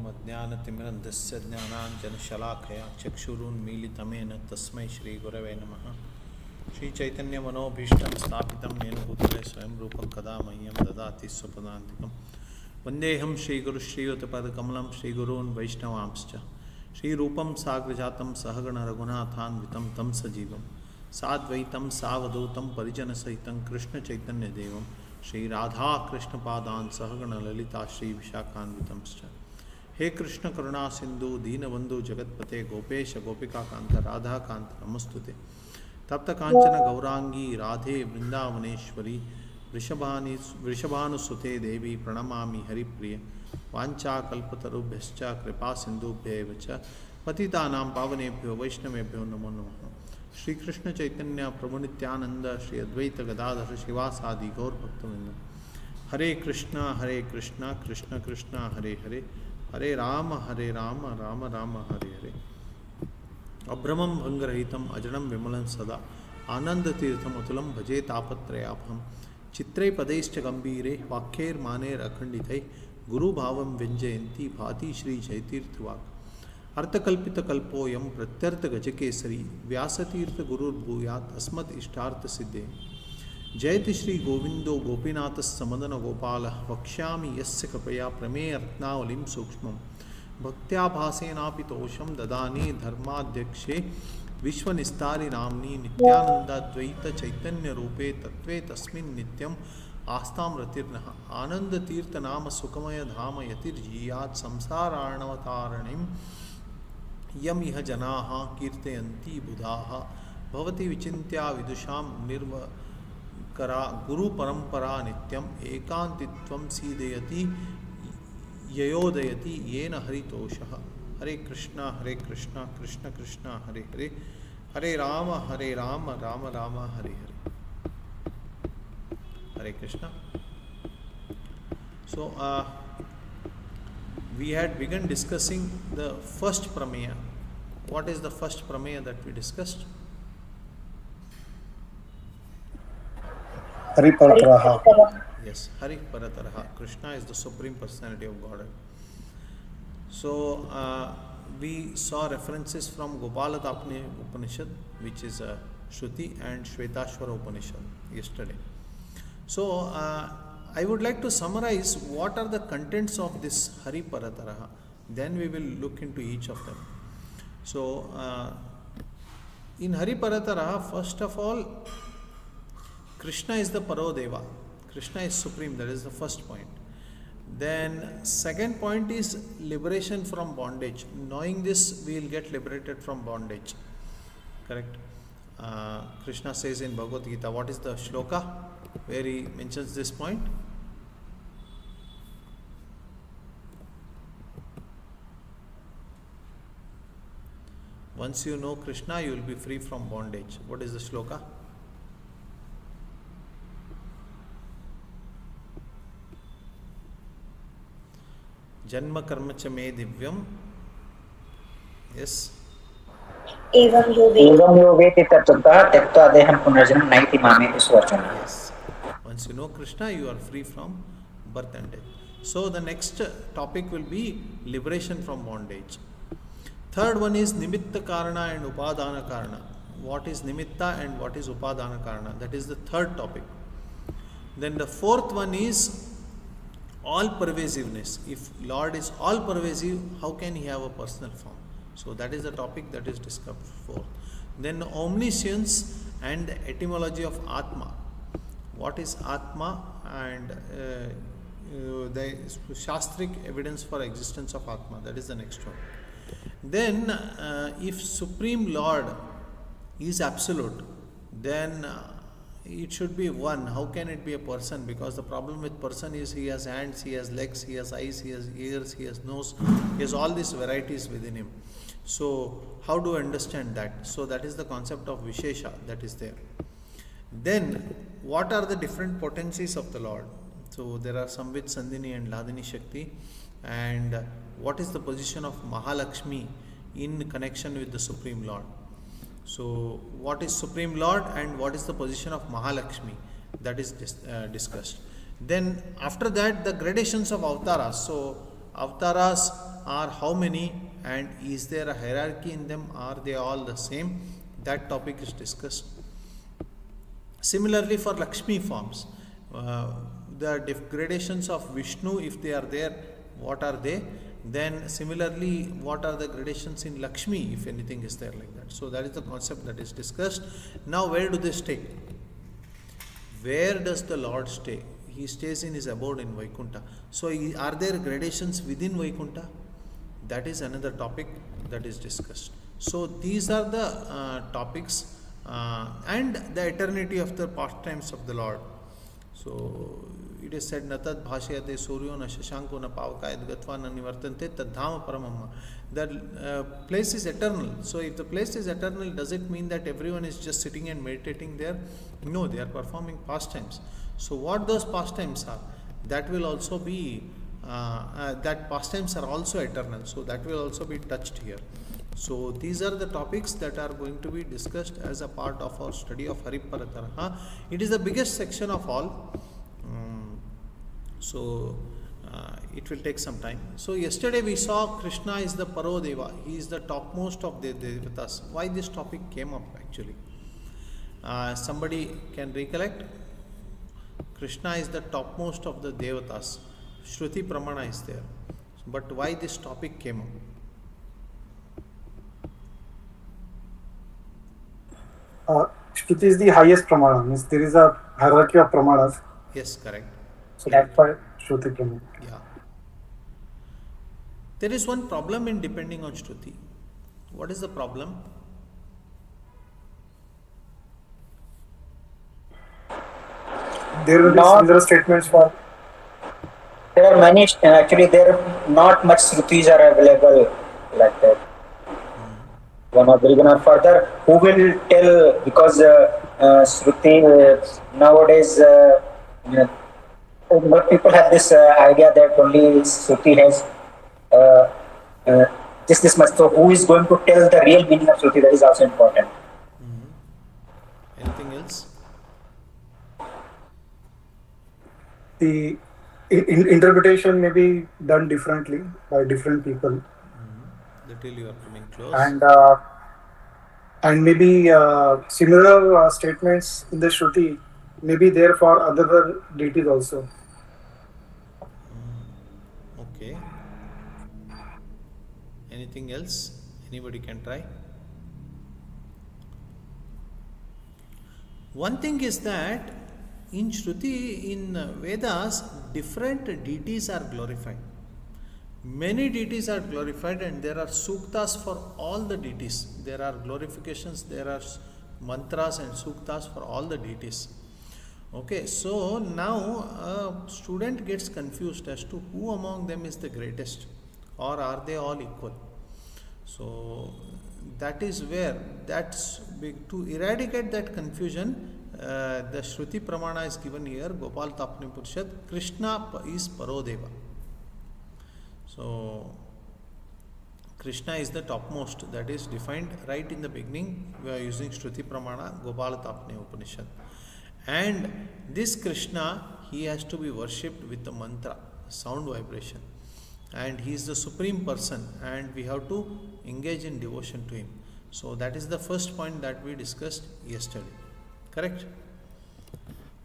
अज्ञानतिमिरन्धस्य ज्ञानाञ्जनशलाकया चक्षुरुन्मीलितमेन तस्मै श्रीगुरवे नमः। श्रीचैतन्यमनोभीष्टं स्थापितं येन भूतले स्वयं रूपं कदा मह्यं ददाति स्वपदान्तिकं। वन्देऽहं श्रीगुरुश्रीयुतपदकमलं श्रीगुरून् वैष्णवांश्च। श्रीरूपं साग्रजातं सहगणरघुनाथान्वितं तं सजीवं साद्वैतं सावधूतं परिजनसहितं कृष्णचैतन्यदेवं श्रीराधाकृष्णपादान् सहगणललिता श्रीविशाखान्वितंश्च। हे कृष्ण करुणा सिंधु दीनबंधु जगत्पते गोपेश गोपिकाकांत राधाकांत नमस्तुते। तप्त कांचन गौरांगी राधे वृंदावनेश्वरी वृषभानुसुते देवी प्रणमामि हरिप्रिय। वाञ्छाकल्पतरुभ्यश्च कृपा सिंधुभ्यैव च पतितानां पावनेभ्यो वैष्णवेभ्यो नमो नमः। श्री कृष्ण चैतन्य प्रभु नित्यानंद श्री अद्वैत गदाधर शिवासादि गौर भक्तवृंद। हरे कृष्णा कृष्ण कृष्ण हरे हरे, हरे राम राम राम हरे हरे। अभ्रमं भंगरहितं अजडं विमलं सदा आनन्दतीर्थमतुलं भजे तापत्रयापहं। चित्रै पदैश्च गम्भीरे वाक्यैर्मानैरखण्डितैः गुरुभावं व्यञ्जयन्ती भाति श्रीजयतीर्थवाक्। अर्थकल्पितकल्पोऽयं प्रत्यर्थगजकेसरी व्यासतीर्थगुरुर्भूयात् अस्मत् इष्टार्थसिद्धे। जयति श्री गोविंदो गोपीनाथस्समदन गोपालः वक्ष्यामि यस्य कृपया प्रमेय रत्नावलिं सूक्ष्मं। भक्त्याभासेनापि तोषं ददानि धर्माध्यक्षे विश्वनिस्तारि नाम्नि नित्यानन्दाद्वैत चैतन्यरूपे तत्त्वे तस्मिन् नित्यम् आस्तां रतिर्नः। आनन्दतीर्थनाम सुखमय धाम यतिर्जीयात् संसारार्णवतारणिं यम इह जनाः कीर्तयन्ति बुधाः। भवति विचिन्त्या विदुषां निर्वकरा गुरुपरम्परा नित्यम् एकान्तित्वं सीदयति ययोदयति येन हरितोषः। हरे कृष्णा कृष्ण कृष्ण हरे हरे, हरे Ram Ram Ram Hare Hare. Hare Krishna. So we had begun discussing the first Prameya. What is the first Prameya that we discussed? Hari Parataraha. Yes, Hari Parataraha. Krishna is the Supreme Personality of Godhead. So we saw references from Gopalatapne Upanishad, which is a Shruti, and Shvetashvara Upanishad yesterday. So I would like to summarize what are the contents of this Hari Parataraha. Then we will look into each of them. So in Hari Parataraha, first of all, Krishna is the Parodeva. Krishna is supreme. That is the first point. Then second point is liberation from bondage. Knowing this, we will get liberated from bondage. Correct? Krishna says in Bhagavad Gita, what is the shloka where he mentions this point? Once you know Krishna, you will be free from bondage. What is the shloka? Janma karma cha me divyam. Yes. एवं यो वेति तत्त्वतः त्यक्त्वा देहं पुनर्जन्म नैति मामेति स्वचन. Yes. Once you know Krishna, you are free from birth and death. So the next topic will be liberation from bondage. Third one is nimitta karana and upadana karana. What is nimitta and what is upadana karana? That is the third topic. Then the fourth one is all pervasiveness. If Lord is all pervasive, how can he have a personal form? So that is the topic that is discussed before. Then omniscience and the etymology of Atma. What is Atma and the Shastric evidence for existence of Atma. That is the next one. Then if Supreme Lord is absolute, then it should be one. How can it be a person? Because the problem with person is he has hands, he has legs, he has eyes, he has ears, he has nose, he has all these varieties within him. So how do I understand that? So that is the concept of Vishesha that is there. Then what are the different potencies of the Lord? So there are some with Sandhini and Ladini Shakti. And what is the position of Mahalakshmi in connection with the Supreme Lord? So what is Supreme Lord and what is the position of Mahalakshmi? That is discussed. Then after that, the gradations of avatars. So avatars are how many, and is there a hierarchy in them? Are they all the same? That topic is discussed. Similarly, for Lakshmi forms, the gradations of Vishnu, if they are there, what are they? Then similarly, what are the gradations in Lakshmi, if anything is there like that? So that is the concept that is discussed. Now, where do they stay? Where does the Lord stay? He stays in his abode in Vaikuntha. So, are there gradations within Vaikuntha? That is another topic that is discussed. So, these are the topics and the eternity of the pastimes of the Lord. So, it is said, Natad bhashayate suryo na shashanko na pavakayat gatva na nivartante tadhama paramamma. The place is eternal. So, if the place is eternal, does it mean that everyone is just sitting and meditating there? No, they are performing pastimes. So, what those pastimes are, that will also be, that pastimes are also eternal. So, that will also be touched here. So, these are the topics that are going to be discussed as a part of our study of Hariparataraha. It is the biggest section of all. It will take some time. So, yesterday we saw Krishna is the Parodeva. He is the topmost of the Devatas. Why this topic came up actually? Somebody can recollect? Krishna is the topmost of the Devatas. Shruti Pramana is there. But why this topic came up? Shruti is the highest Pramana. Means there is a hierarchy of Pramanas. Yes, correct. So that's why Shruti Pramana. Yeah. There is one problem in depending on Shruti. What is the problem? There will be similar statements for. There are many, actually, there are not much Shrutis are available like that. One of the reason further, who will tell, because Shruti nowadays, but people have this idea that only Shruti has just this much. So, who is going to tell the real meaning of Shruti? That is also important. Anything else? The interpretation may be done differently by different people. Little you are coming close. And maybe similar statements in the Shruti may be there for other deities also. Okay. Anything else? Anybody can try? One thing is that in Shruti, in Vedas, different deities are glorified. Many deities are glorified, and there are suktas for all the deities. There are glorifications, there are mantras and suktas for all the deities. Okay, so now a student gets confused as to who among them is the greatest, or are they all equal. So that is where, that's big. To eradicate that confusion, the Shruti Pramana is given here, Gopal Tapni Purishad, Krishna is Parodeva. So, Krishna is the topmost, that is defined right in the beginning. We are using Shruti Pramana, Gopala Tapni Upanishad. And this Krishna, he has to be worshipped with the mantra, sound vibration. And he is the supreme person, and we have to engage in devotion to him. So, that is the first point that we discussed yesterday. Correct?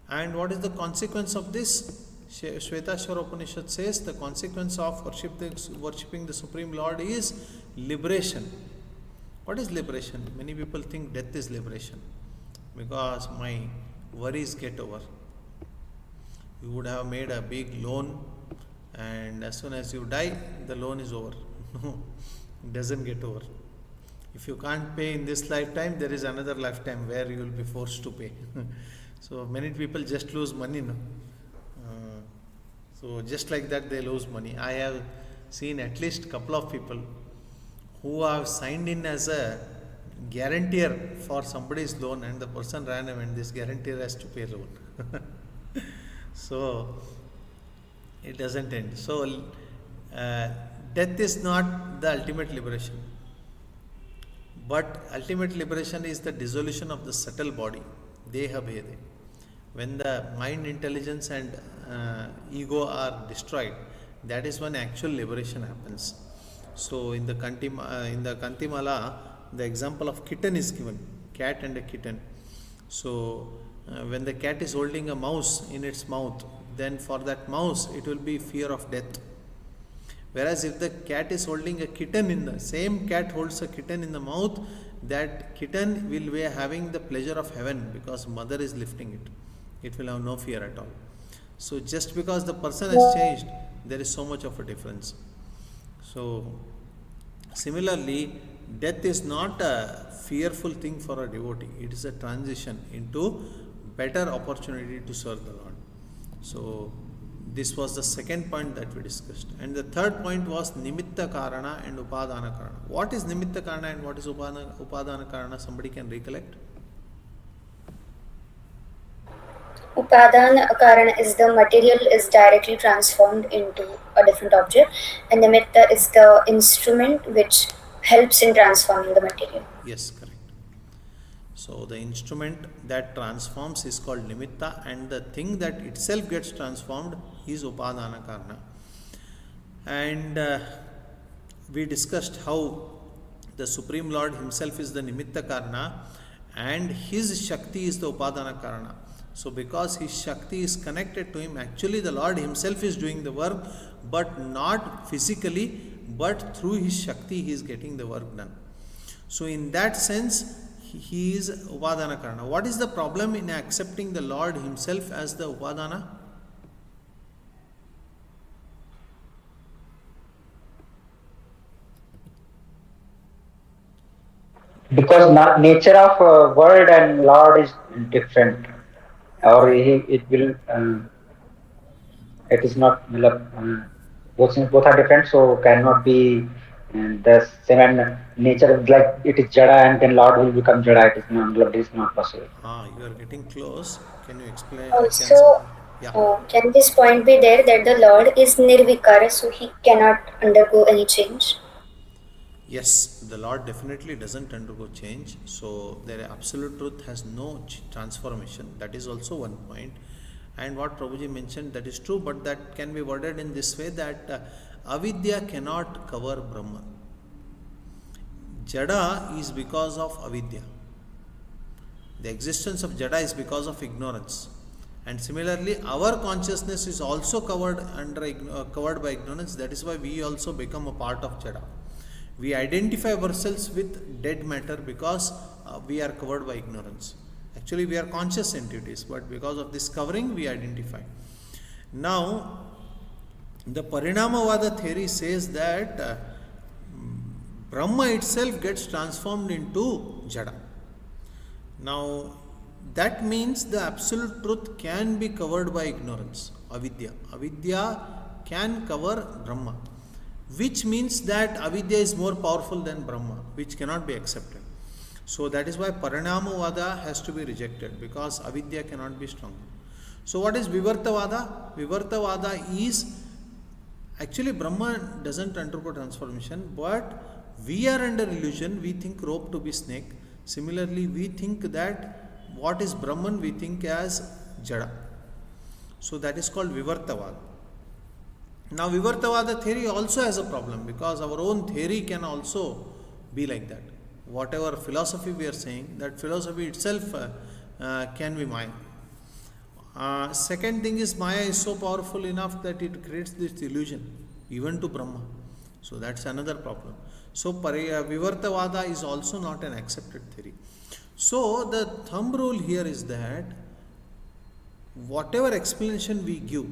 And what is the consequence of this? Shvetashvara Upanishad says the consequence of worshipping the Supreme Lord is liberation. What is liberation? Many people think death is liberation because my worries get over. You would have made a big loan, and as soon as you die, the loan is over. No, it doesn't get over. If you can't pay in this lifetime, there is another lifetime where you will be forced to pay. So many people just lose money, no? So just like that, they lose money. I have seen at least a couple of people who have signed in as a guarantor for somebody's loan, and the person ran away, and this guarantor has to pay loan. So it doesn't end. So death is not the ultimate liberation, but ultimate liberation is the dissolution of the subtle body, deha bhede. When the mind, intelligence and ego are destroyed, that is when actual liberation happens. So in the Kantimala, the example of kitten is given, cat and a kitten. So when the cat is holding a mouse in its mouth, then for that mouse it will be fear of death. Whereas if the cat is holding a kitten in the same cat holds a kitten in the mouth, that kitten will be having the pleasure of heaven because mother is lifting it. It will have no fear at all. So just because the person has changed, there is so much of a difference. So similarly, death is not a fearful thing for a devotee. It is a transition into better opportunity to serve the Lord. So this was the second point that we discussed. And the third point was Nimitta Karana and Upadana Karana. What is Nimitta Karana and what is Upadana Karana? Somebody can recollect? Upadana Karana is the material is directly transformed into a different object, and Nimitta is the instrument which helps in transforming the material. Yes, correct. So the instrument that transforms is called Nimitta, and the thing that itself gets transformed is Upadana Karana. And we discussed how the Supreme Lord himself is the Nimitta Karana and his Shakti is the Upadana Karana. So because his Shakti is connected to him, actually the Lord himself is doing the work, but not physically, but through his Shakti he is getting the work done. So in that sense, he is Upadana Karana. What is the problem in accepting the Lord himself as the Upadana? Because nature of world and Lord is different, or it will it is not both are different, so cannot be the same. And nature like it is Jada, and then Lord will become Jada. It is not possible. You are getting close. Can you explain? Also, can this point be there that the Lord is Nirvikara, so he cannot undergo any change? Yes, the Lord definitely doesn't undergo change. So the absolute truth has no transformation. That is also one point. And what Prabhuji mentioned, that is true, but that can be worded in this way that avidya cannot cover Brahman. Jada is because of avidya. The existence of Jada is because of ignorance. And similarly, our consciousness is also covered by ignorance. That is why we also become a part of Jada. We identify ourselves with dead matter because we are covered by ignorance. Actually, we are conscious entities, but because of this covering, we identify. Now, the Parinamavada theory says that Brahma itself gets transformed into Jada. Now, that means the absolute truth can be covered by ignorance, avidya. Avidya can cover Brahma, which means that avidya is more powerful than Brahma, which cannot be accepted. So that is why Parinamavada has to be rejected, because avidya cannot be strong. So what is Vivartavada? Vivartavada is actually Brahma doesn't undergo transformation, but we are under illusion. We think rope to be snake. Similarly, we think that what is Brahman we think as Jada. So that is called Vivartavada. Now Vivartavada theory also has a problem, because our own theory can also be like that. Whatever philosophy we are saying, that philosophy itself can be Maya. Second thing is, Maya is so powerful enough that it creates this illusion even to Brahma. So that's another problem. So Vivartavada is also not an accepted theory. So the thumb rule here is that whatever explanation we give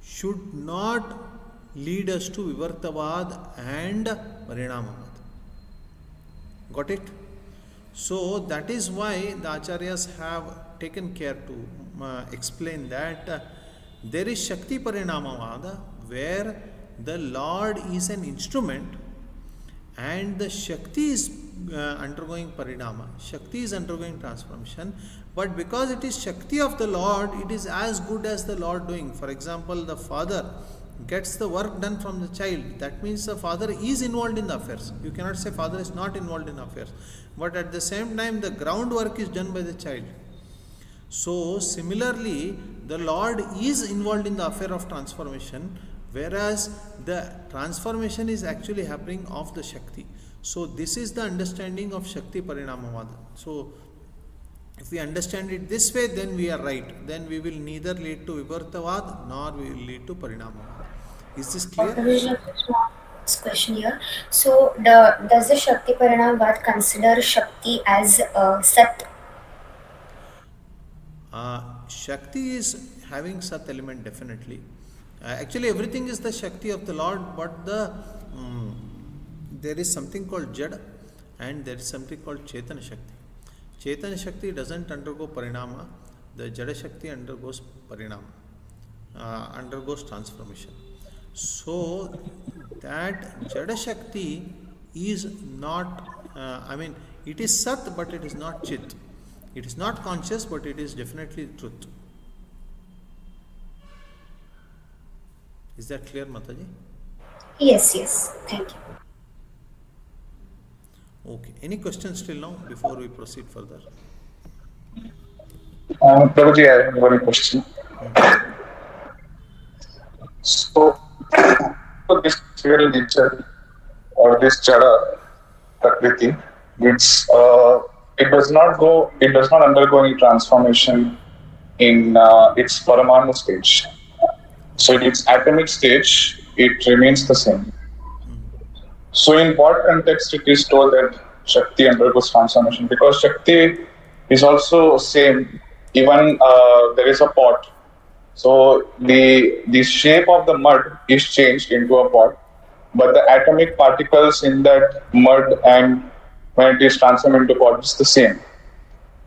should not lead us to Vivartavad and Parinamavad. Got it? So that is why the Acharyas have taken care to explain that there is Shakti Parinamavada, where the Lord is an instrument and the Shakti is undergoing Parinama. Shakti is undergoing transformation, but because it is Shakti of the Lord, it is as good as the Lord doing. For example, the father gets the work done from the child. That means the father is involved in the affairs. You cannot say father is not involved in affairs. But at the same time, the groundwork is done by the child. So similarly, the Lord is involved in the affair of transformation whereas the transformation is actually happening of the Shakti. So this is the understanding of Shakti Parinamavada. So if we understand it this way, then we are right. Then we will neither lead to Vivartavad nor we will lead to Parinamavad. Is this clear? Division this question here. So, does the Shakti Parinamavad consider Shakti as Sat? Shakti is having Sat element definitely. Actually, everything is the Shakti of the Lord, but there is something called Jada and there is something called Chetana Shakti. Chetana Shakti doesn't undergo Parinama, the Jada Shakti undergoes Parinama, undergoes transformation. So, that Jada Shakti is not, it is Sat, but it is not Chit. It is not conscious, but it is definitely truth. Is that clear, Mataji? Yes, yes. Thank you. Okay. Any questions till now before we proceed further? Prabhuji, I have one question. So, this real nature or this Jada Prakriti, it does not undergo any transformation in its Paramanu stage. So, in its atomic stage, it remains the same. So, in what context it is told that Shakti undergoes transformation? Because Shakti is also same. Even there is a pot. So the shape of the mud is changed into a pot, but the atomic particles in that mud and when it is transformed into pot is the same.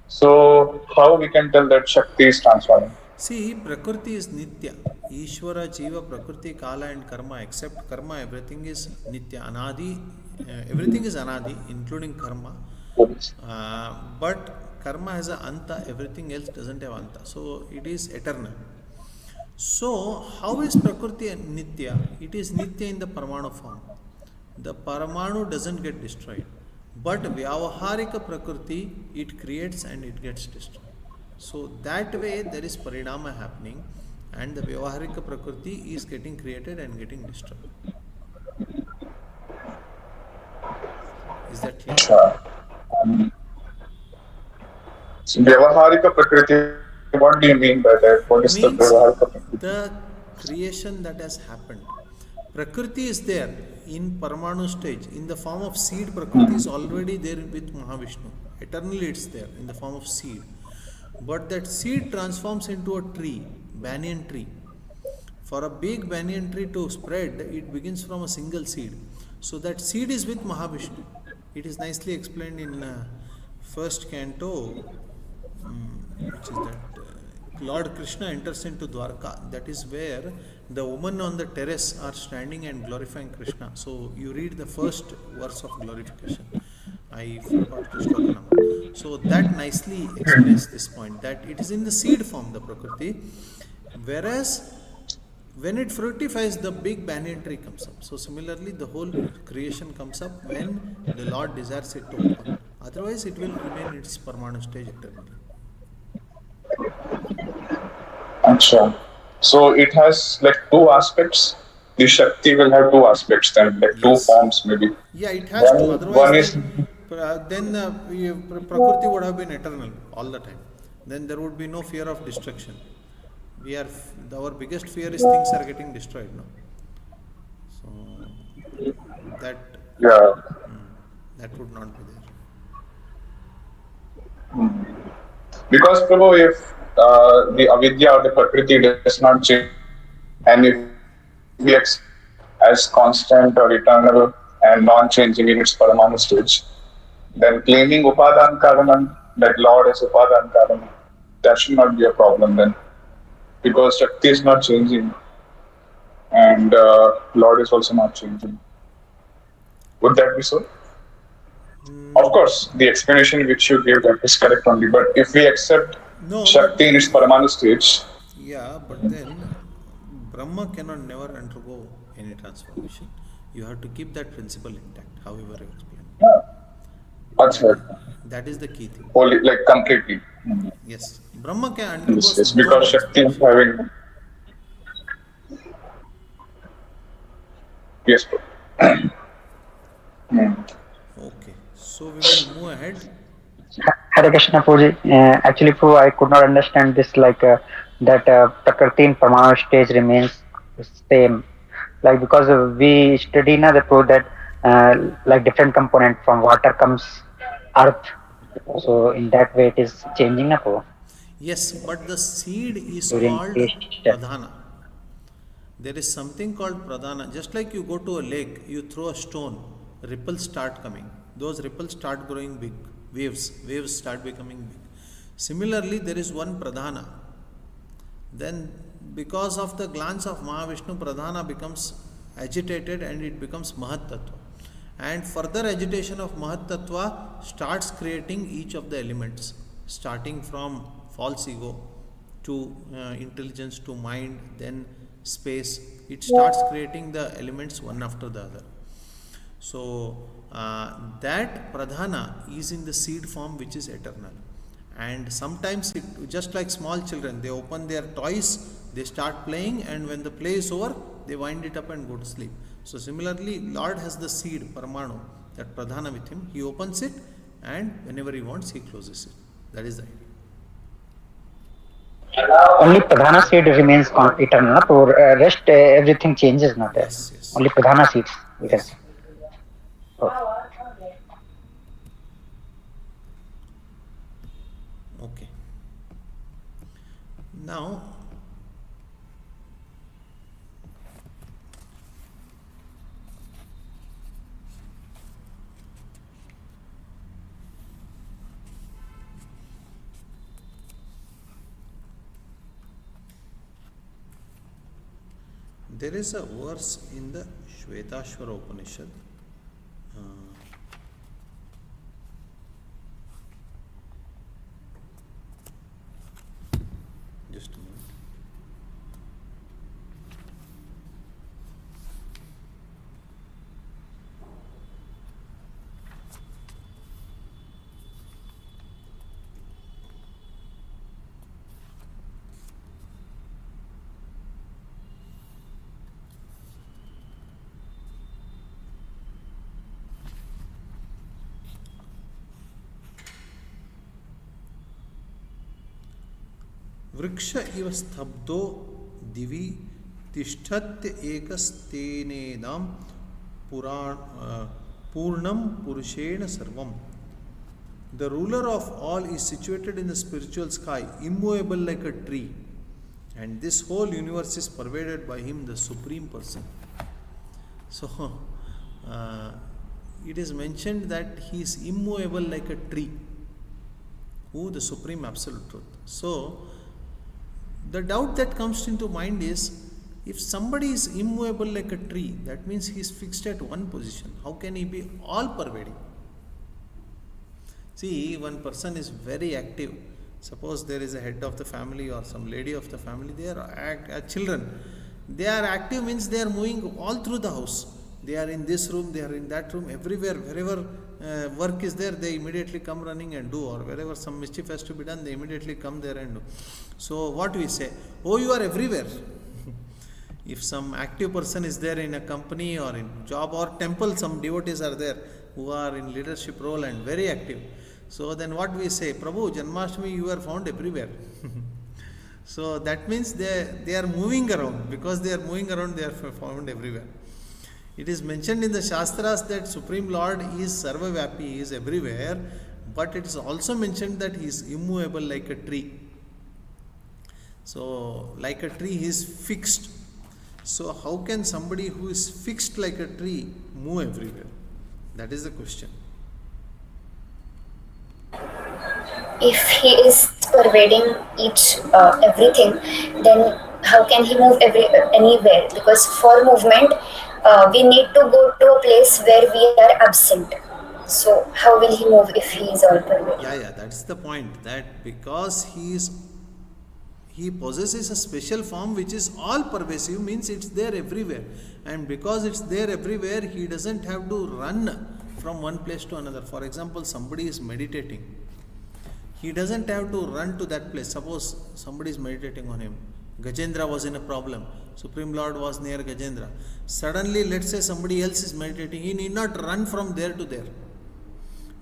So how we can tell that Shakti is transforming? See, Prakriti is Nitya. Ishvara, Jiva, Prakriti, Kala and Karma, except Karma, everything is Nitya. Anadi, everything is Anadi, including Karma. But Karma has a Anta, everything else doesn't have Anta. So it is eternal. So, how is Prakriti Nitya? It is Nitya in the Paramanu form. The Paramanu doesn't get destroyed. But Vyavaharika Prakriti, it creates and it gets destroyed. So, that way there is Parinama happening and the Vyavaharika Prakriti is getting created and getting destroyed. Is that clear? So, Vyavaharika Prakriti, what do you mean by that? What is the Means Vyavaharika Prakriti? the creation that has happened. Prakriti is there in Paramanu stage. In the form of seed, Prakriti is already there with Mahavishnu. Eternally it's there in the form of seed. But that seed transforms into a tree, banyan tree. For a big banyan tree to spread, it begins from a single seed. So that seed is with Mahavishnu. It is nicely explained in first canto, which is that Lord Krishna enters into Dwarka. That is where the women on the terrace are standing and glorifying Krishna. So you read the first verse of glorification. I forgot the shloka number. So that nicely explains this point, that it is in the seed form, the Prakriti, whereas when it fructifies, the big banyan tree comes up. So similarly, the whole creation comes up when the Lord desires it to open. Otherwise, it will remain in its Paramanu stage eternally. Achha. So it has like two aspects. The Shakti will have two aspects then, like two Yes. forms maybe. Yeah, it has to. Otherwise, One is then Prakriti would have been eternal all the time. Then there would be no fear of destruction. Our biggest fear is things are getting destroyed now. So that yeah. that would not be there. Because Prabhu, if the avidya or the prakriti does not change, and if we accept as constant or eternal and non-changing in its paramanu stage, then claiming upadan karanam, that Lord is upadan karanam, that should not be a problem then. Because Shakti is not changing and Lord is also not changing. Would that be so? Of course, the explanation which you gave that is correct only. But if we accept No, Shakti in its Paramanu stage, yeah, but then Brahma cannot never undergo any transformation. You have to keep that principle intact, however you explain. that's right. That is the key thing. Wholly, like completely. Yes, Brahma can undergo Yes, no because Shakti is transformation. having. Yes, bro. Hmm. Okay, so we will move ahead. Hare Krishna Pooji. Actually, Prabhu, I could not understand this that Prakriti in Parmanu stage remains same. Like because we study now the proof that like different component from water comes earth. So in that way it is changing na Prabhu, Yes, but the seed is during called creation. pradhana. There is something called pradhana. Just like you go to a lake, you throw a stone, ripples start coming. Those ripples start growing big. Waves start becoming big. Similarly, there is one pradhana. Then, because of the glance of Mahavishnu, pradhana becomes agitated and it becomes Mahat Tattva. And further agitation of Mahat Tattva starts creating each of the elements, starting from false ego to intelligence to mind, then space. It starts creating the elements one after the other. So, that pradhana is in the seed form which is eternal. And sometimes, it, just like small children, they open their toys, they start playing, and when the play is over, they wind it up and go to sleep. So, similarly, Lord has the seed, Paramanu, that pradhana with him. He opens it, and whenever he wants, he closes it. That is the idea. Only Pradhana seed remains eternal. For rest everything changes not there. Yes, yes, Only Pradhana seeds. You can yes. say. Oh. Okay. Now, there is a verse in the Shvetashvara Upanishad. Uh, just a moment. वृक्ष इव स्तब्धो दिवि तिष्ठत्य एकस्तेनेदां पुराण पूर्णं पुरुषेण सर्वम. The ruler of all is situated in the spiritual sky, immovable like a tree, and this whole universe is pervaded by him, the Supreme Person. So, it is mentioned that he is immovable like a tree. Who? The Supreme Absolute Truth. So, the doubt that comes into mind is, if somebody is immovable like a tree, that means he is fixed at one position. How can he be all pervading? See, one person is very active. Suppose there is a head of the family or some lady of the family, they are children. They are active means they are moving all through the house. They are in this room, they are in that room, everywhere, wherever work is there, they immediately come running and do, or wherever some mischief has to be done, they immediately come there and do. So, what we say? Oh, you are everywhere. If some active person is there in a company or in job or temple, some devotees are there who are in leadership role and very active. So, then what we say? Prabhu, Janmashtami, you are found everywhere. So, that means they are moving around. Because they are moving around, they are found everywhere. It is mentioned in the Shastras that Supreme Lord is Sarvavyapi, he is everywhere, but it is also mentioned that he is immovable like a tree. So, like a tree, he is fixed. So, how can somebody who is fixed like a tree move everywhere? That is the question. If he is pervading each everything, then how can he move anywhere? Because for movement, we need to go to a place where we are absent. So how will he move if he is all pervading? Yeah, that's the point. That because he possesses a special form which is all pervasive, means it's there everywhere, and because it's there everywhere, he doesn't have to run from one place to another. For example, somebody is meditating, he doesn't have to run to that place. Suppose somebody is meditating on him. Gajendra was in a problem. Supreme Lord was near Gajendra. Suddenly, let's say somebody else is meditating, he need not run from there to there.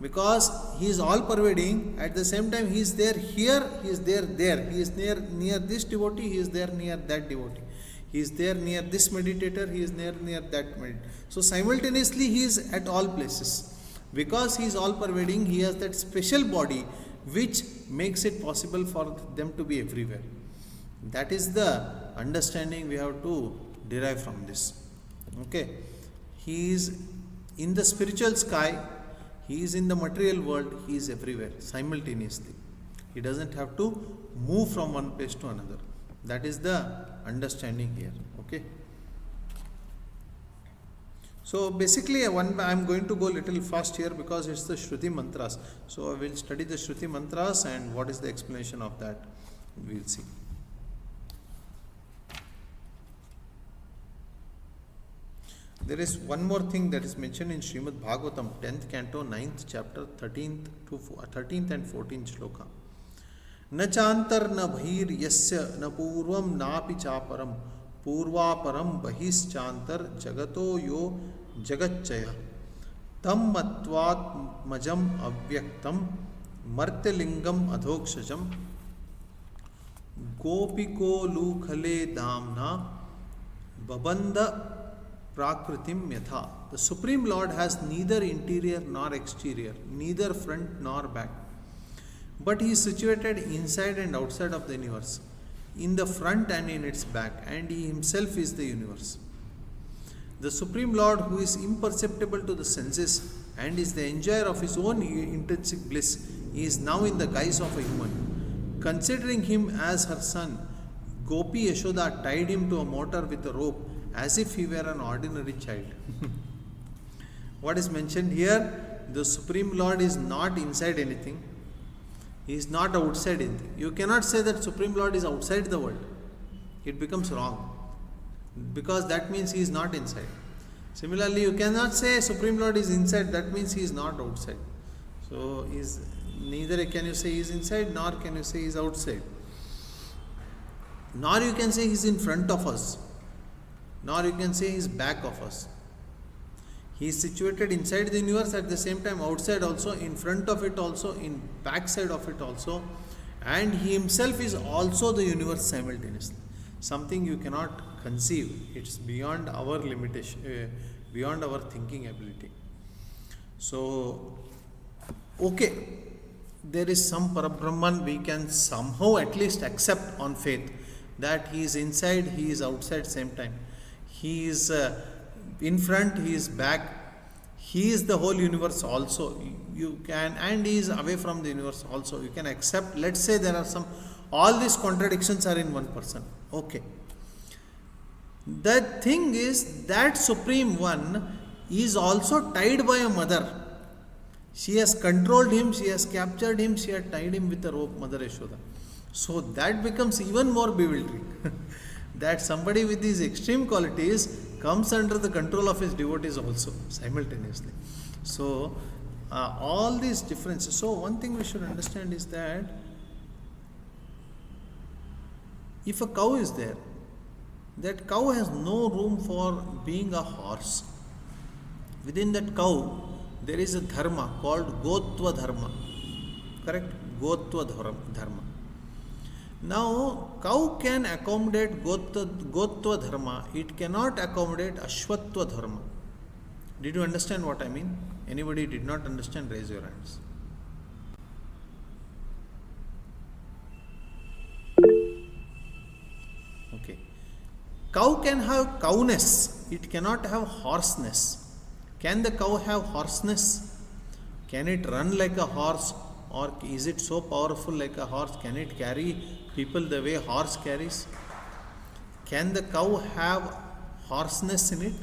Because he is all pervading, at the same time he is there here, he is there. He is near this devotee, he is there near that devotee. He is there near this meditator, he is near that meditator. So simultaneously he is at all places. Because he is all pervading, he has that special body which makes it possible for them to be everywhere. That is the understanding we have to derive from this. Okay. He is in the spiritual sky, he is in the material world, he is everywhere simultaneously. He doesn't have to move from one place to another. That is the understanding here. Okay. So basically, I'm going to go a little fast here because it's the Shruti mantras. So I will study the Shruti mantras and what is the explanation of that, we'll see. There is one more thing that is mentioned in Srimad Bhagavatam, 10th canto, 9th chapter, 13th and 14th shloka. न चांतर न बहिर यस्य न पूर्वम नापि चापरम पूर्वापरम बहिश्चांतर जगतो यो जगच्चय तम मत्वात्मजम अव्यक्तम मर्त्यलिंगम अधोक्षजम गोपिको लूखले दामना बबंद prakritim yatha. The Supreme Lord has neither interior nor exterior, neither front nor back, but he is situated inside and outside of the universe, in the front and in its back, and he himself is the universe. The Supreme Lord, who is imperceptible to the senses and is the enjoyer of his own intrinsic bliss, is now in the guise of a human. Considering him as her son, Gopi Yashoda tied him to a mortar with a rope as if he were an ordinary child. What is mentioned here? The Supreme Lord is not inside anything. He is not outside anything. You cannot say that Supreme Lord is outside the world. It becomes wrong. Because that means he is not inside. Similarly, you cannot say Supreme Lord is inside. That means he is not outside. So, neither can you say he is inside, nor can you say he is outside. Nor you can say he is in front of us. Nor you can say he is back of us. He is situated inside the universe, at the same time outside also, in front of it also, in back side of it also, and he himself is also the universe simultaneously. Something you cannot conceive. It's beyond our limitation, beyond our thinking ability. So, okay, there is some Parabrahman we can somehow at least accept on faith that he is inside, he is outside same time. He is in front, he is back, he is the whole universe also. You can, and he is away from the universe also. You can accept, let's say there are some, all these contradictions are in one person. Okay. The thing is that Supreme One is also tied by a mother. She has controlled him, she has captured him, she has tied him with a rope, Mother Yashoda. So that becomes even more bewildering. That somebody with these extreme qualities comes under the control of his devotees also simultaneously. So all these differences. So one thing we should understand is that if a cow is there, that cow has no room for being a horse. Within that cow, there is a dharma called Gotva Dharma. Correct? Gotva Dharma. Now, cow can accommodate Gotva Dharma. It cannot accommodate Ashwatva Dharma. Did you understand what I mean? Anybody did not understand? Raise your hands. Okay. Cow can have cowness. It cannot have horseness. Can the cow have horseness? Can it run like a horse? Or is it so powerful like a horse? Can it carry people the way horse carries? Can the cow have horseness in it?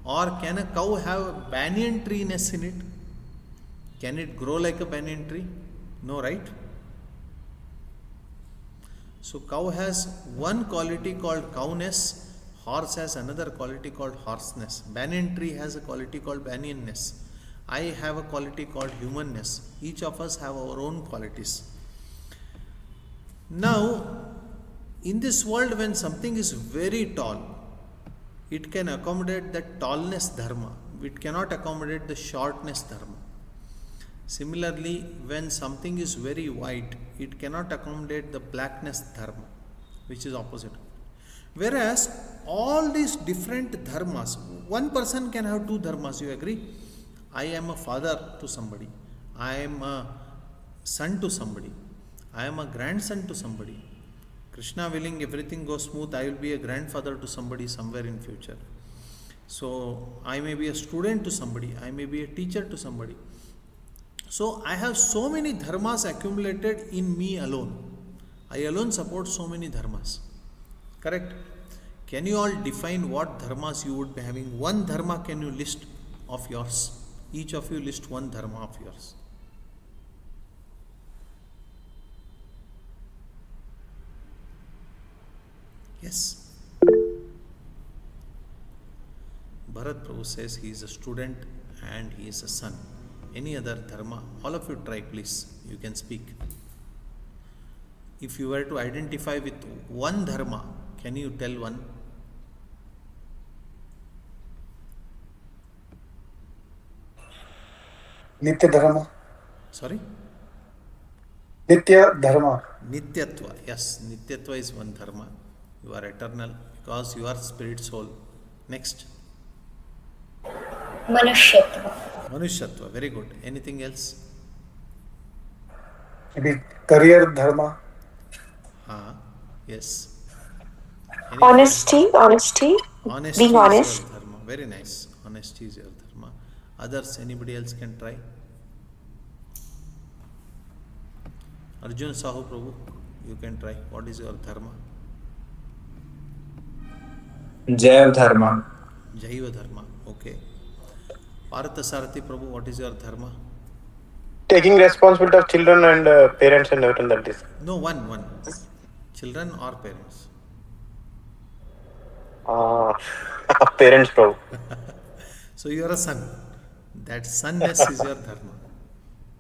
Or can a cow have banyan tree-ness in it? Can it grow like a banyan tree? No, right? So cow has one quality called cowness, horse has another quality called horseness, banyan tree has a quality called banyanness. I have a quality called humanness. Each of us have our own qualities. Now, In this world, when something is very tall, it can accommodate that tallness dharma. It cannot accommodate the shortness dharma. Similarly, when something is very white, it cannot accommodate the blackness dharma, which is opposite. Whereas all these different dharmas, one person can have two dharmas, you agree? I am a father to somebody, I am a son to somebody, I am a grandson to somebody. Krishna willing, everything goes smooth, I will be a grandfather to somebody somewhere in future. So I may be a student to somebody, I may be a teacher to somebody. So I have so many dharmas accumulated in me alone. I alone support so many dharmas. Correct? Can you all define what dharmas you would be having? One dharma can you list of yours? Each of you list one dharma of yours. Yes. Bharat Prabhu says he is a student and he is a son. Any other dharma? All of you try, please. You can speak. If you were to identify with one dharma, can you tell one? Nitya Dharma. Sorry? Nitya Dharma. Nityatva. Yes, Nityatva is one dharma. You are eternal because you are spirit soul. Next. Manushyatva. Manushyatva. Very good. Anything else? Maybe career Dharma. Yes. Honesty. Honesty Being is honest. your dharma. Very nice. Honesty is your dharma. Others, anybody else can try? Arjun Sahu Prabhu, you can try. What is your dharma? Jaiv Dharma. Jaiva dharma. Okay. Partha Sarathi Prabhu, what is your dharma? Taking responsibility of children and parents and everything that is. No, one. Children or parents? Parents, bro. So you are a son. That sonness is your dharma.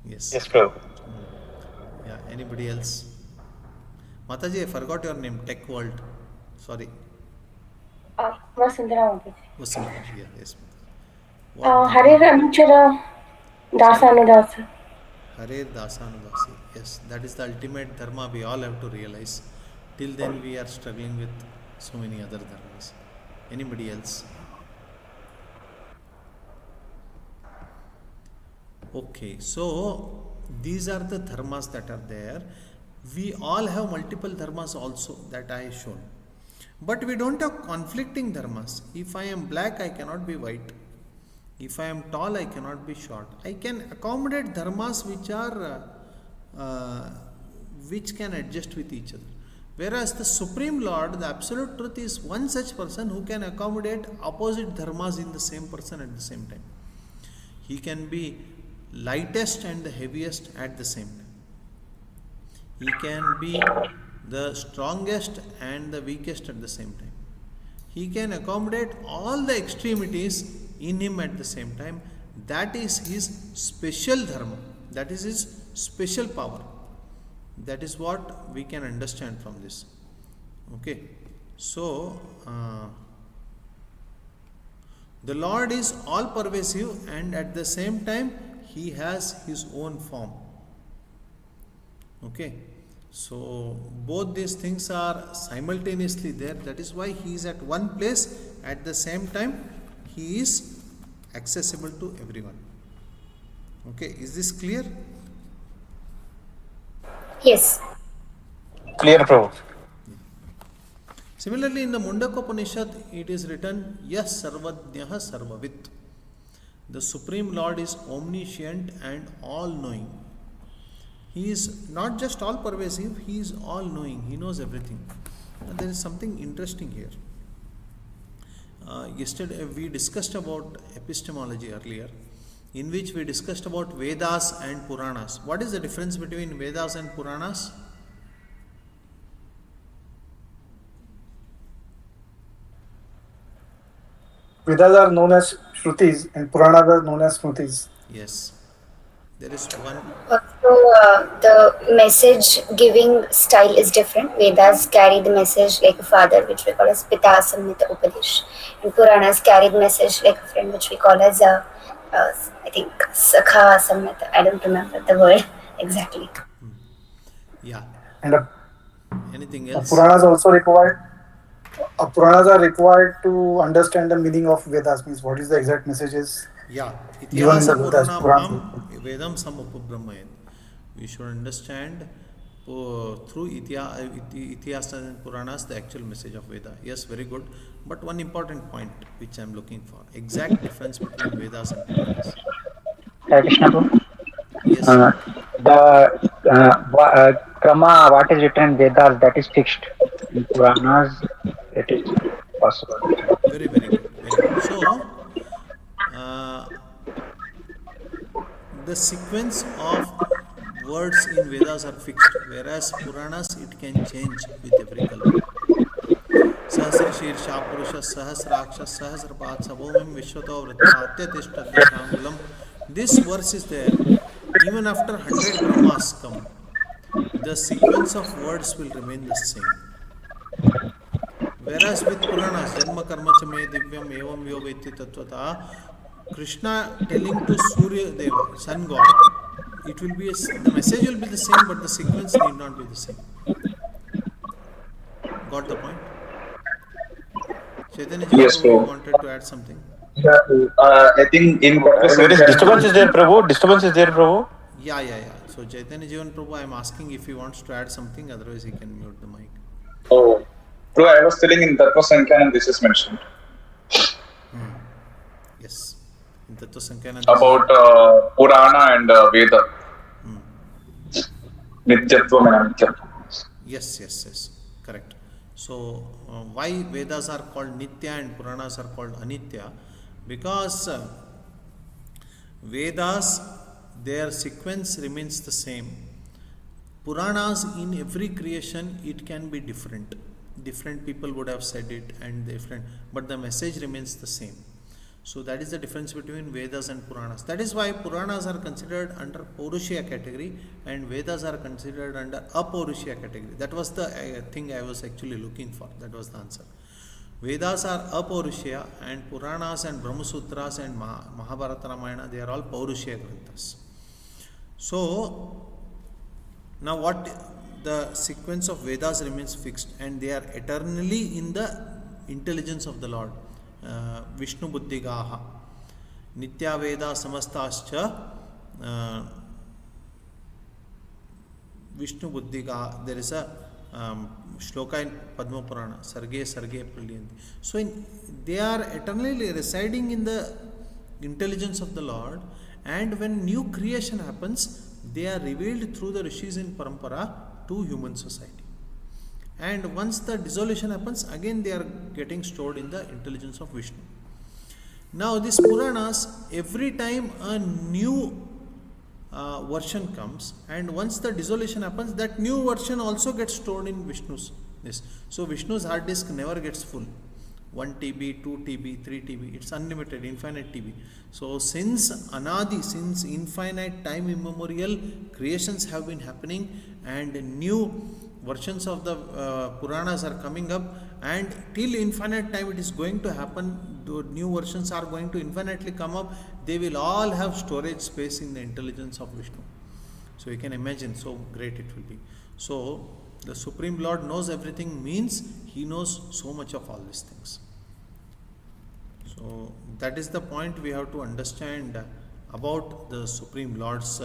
Yes. Yes, bro. Yeah. Anybody else? Mataji, I forgot your name. Tech World. Sorry. Vasundhara Mataji. Vasundhara. Yeah, yes. Hare Ranuchara Dasanudasa. Hare Dasanudasi. Yes, that is the ultimate dharma we all have to realize. Till then we are struggling with so many other dharmas. Anybody else? Okay, so these are the dharmas that are there. We all have multiple dharmas also that I have shown. But we don't have conflicting dharmas. If I am black, I cannot be white. If I am tall, I cannot be short. I can accommodate dharmas which can adjust with each other. Whereas the Supreme Lord, the Absolute Truth, is one such person who can accommodate opposite dharmas in the same person at the same time. He can be lightest and the heaviest at the same time. He can be the strongest and the weakest at the same time. He can accommodate all the extremities in him at the same time. That is his special dharma. That is his special power. That is what we can understand from this. Okay. So, the Lord is all pervasive and at the same time he has his own form. Okay. So both these things are simultaneously there. That is why he is at one place at the same time he is accessible to everyone. Okay. Is this clear? Yes. Clear, bro. Similarly, in the Mundakopanishad, it is written, Yas Sarvajnaha Sarvavit. The Supreme Lord is omniscient and all knowing. He is not just all pervasive, he is all knowing. He knows everything. And there is something interesting here. Yesterday, we discussed about epistemology earlier, in which we discussed about Vedas and Puranas. What is the difference between Vedas and Puranas? Vedas are known as Shrutis and Puranas are known as Smritis. Yes. There is one. Also, the message giving style is different. Vedas carry the message like a father, which we call as Pita Samhita Upadesh, and Puranas carry the message like a friend, which we call as I think Sakha Samhita. I don't remember the word exactly. Yeah. And Anything the else? Puranas also required. Puranas are required to understand the meaning of Vedas. Means what is the exact messages Yeah. given in Itihasa the Vedas. Puranabham Vedam Samupabrahmayan. We should understand through Itihasa and Puranas the actual message of Veda. Yes, very good. But one important point which I am looking for, exact difference between Vedas and Puranas. Hare Krishna Prabhu. Yes. Uh, the Krama, what is written in Vedas, that is fixed. In Puranas, it is possible. Very, very good. Very good. So, uh, the sequence of words in Vedas are fixed, whereas Puranas it can change with every kalpa. सहस्र शीर्षा पुरुष सहस्राक्ष सहस्रपाद सबोमिम विश्वतो वृत्तात्यतिष्ठद्यशांगुलम. This verse is there. Even after 100 Brahmas come, the sequence of words will remain the same. Whereas with Puranas, Janma Karma Chame Divyam Evam Yo Veti Tattvata, Krishna telling to Surya Deva, Sun God, it will be the message will be the same, but the sequence need not be the same. Got the point? Chaitanya Ji, Yes, you Prabhu. wanted to add something? Yeah, I think in There is disturbance is there, Prabhu. Disturbance is there, Prabhu. Yeah. So Chaitanya Jivan Prabhu, I am asking if he wants to add something, otherwise he can mute the mic. Oh, Prabhu, I was telling in Tattva Sankhya this is mentioned Yes. In Tattva Sankhya about Purana and Veda. Nityatvam and Anityatvam. Yes. Correct. So, why Vedas are called Nitya and Puranas are called Anitya? Because Vedas, their sequence remains the same. Puranas, in every creation, it can be different. Different people would have said it and different, but the message remains the same. So that is the difference between Vedas and Puranas. That is why Puranas are considered under Paurushya category and Vedas are considered under Apaurushya category. That was the thing I was actually looking for. That was the answer. Vedas are Apaurushya and Puranas and Brahma Sutras and Mahabharata Ramayana, they are all Paurushya granthas. So, now what the sequence of Vedas remains fixed and they are eternally in the intelligence of the Lord. Vishnu Buddhigaha Nitya Veda Samastascha Vishnu Buddhigaha. There is a shloka in Padma Purana, Sarge Pralyanti. So they are eternally residing in the intelligence of the Lord, and when new creation happens, they are revealed through the rishis in Parampara to human society. And once the dissolution happens, again they are getting stored in the intelligence of Vishnu. Now these Puranas, every time a new version comes, and once the dissolution happens, that new version also gets stored in Vishnu's this. So Vishnu's hard disk never gets full. 1 TB, 2 TB, 3 TB, it's unlimited, infinite TB. So since Anadi, since infinite time immemorial, creations have been happening and new versions of the Puranas are coming up, and till infinite time it is going to happen, the new versions are going to infinitely come up, they will all have storage space in the intelligence of Vishnu. So you can imagine so great it will be. So the Supreme Lord knows everything means he knows so much of all these things. So that is the point we have to understand about the Supreme Lord's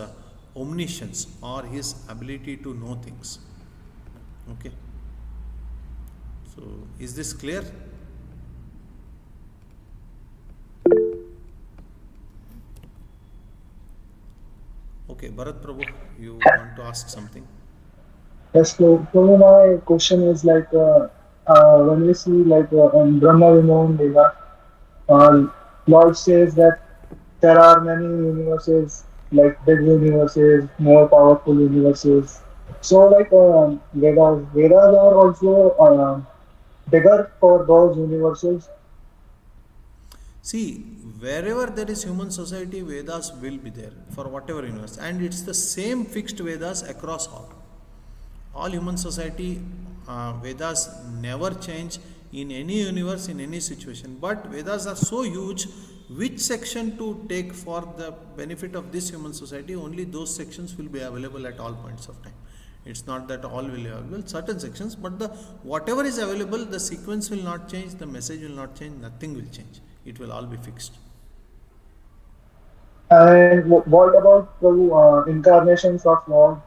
omniscience or his ability to know things. Okay. So is this clear? Okay, Bharat Prabhu, you want to ask something? Yes, so my question is like when we see like in Brahma Vimohan Lila, Lord says that there are many universes, like big universes, more powerful universes. So like Vedas are also bigger for those universes. See, wherever there is human society, Vedas will be there for whatever universe, and it's the same fixed Vedas across all human society. Vedas never change in any universe, in any situation, but Vedas are so huge, which section to take for the benefit of this human society, only those sections will be available at all points of time. It's not that all will be available, certain sections, but the whatever is available, the sequence will not change, the message will not change, nothing will change, it will all be fixed. And what about the incarnations of Lord?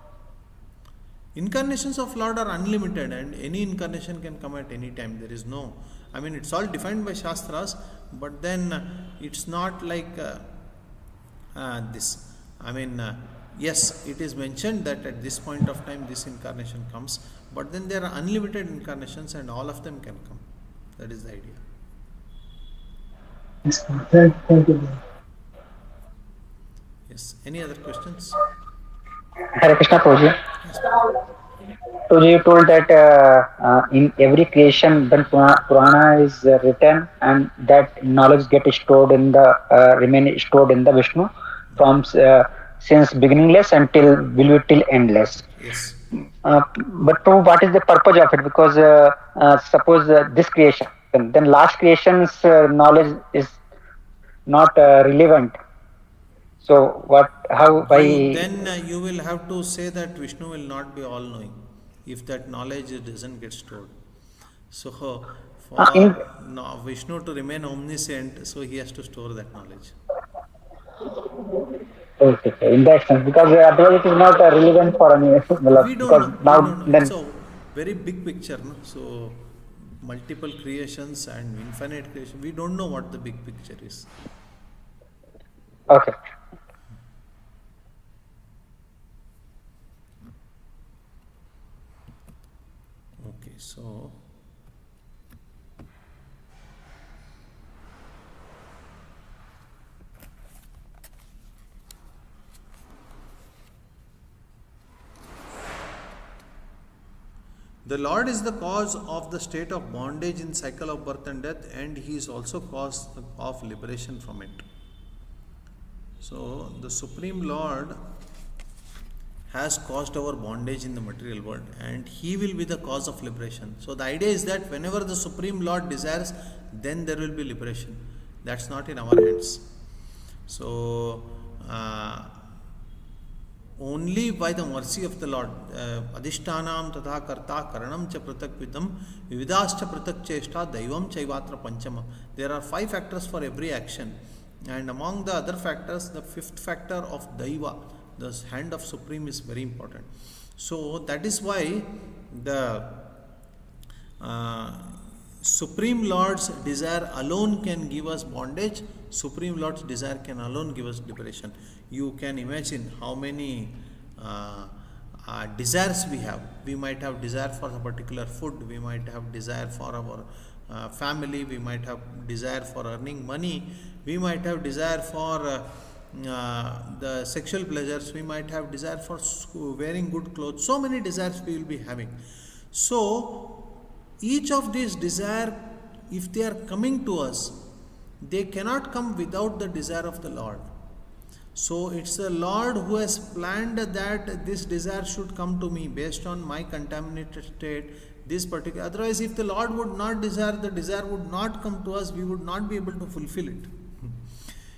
Incarnations of Lord are unlimited, and any incarnation can come at any time. There is no, I mean, it's all defined by Shastras, but then it's not like this. I mean, yes, it is mentioned that at this point of time this incarnation comes, but then there are unlimited incarnations and all of them can come. That is the idea. Yes, thank you. Yes. Any other questions? Hare Krishna, Prabhuji. Yes. Prabhuji, you told that in every creation, when Purana is written, and that knowledge gets stored in the remain stored in the Vishnu from since beginningless until will be till endless. Yes. But Prabhu, what is the purpose of it? Because suppose this creation, then last creation's knowledge is not relevant. So what? How? Why? You will have to say that Vishnu will not be all-knowing if that knowledge doesn't get stored. So for Vishnu to remain omniscient, so he has to store that knowledge. Okay, in that sense, because otherwise it is not relevant for any. We don't know. It's a very big picture, no? So multiple creations and infinite creation. We don't know what the big picture is. Okay. Okay, so the Lord is the cause of the state of bondage in cycle of birth and death, and He is also cause of liberation from it. So the Supreme Lord has caused our bondage in the material world, and He will be the cause of liberation. So the idea is that whenever the Supreme Lord desires, then there will be liberation. That's not in our hands. So only by the mercy of the Lord, adhishtanam tatha karta karanam cha pratak vidam vividascha pratak cheshta daivam chaivatra panchamam. There are 5 factors for every action, and among the other factors, the 5th factor of daiva, the hand of Supreme, is very important. So that is why the Supreme Lord's desire alone can give us bondage. Supreme Lord's desire can alone give us liberation. You can imagine how many desires we have. We might have desire for a particular food, we might have desire for our family, we might have desire for earning money, we might have desire for the sexual pleasures, we might have desire for wearing good clothes. So many desires we will be having. So each of these desire, if they are coming to us, they cannot come without the desire of the Lord. So it's the Lord who has planned that this desire should come to me based on my contaminated state, this particular. Otherwise, if the Lord would not desire, the desire would not come to us, we would not be able to fulfill it.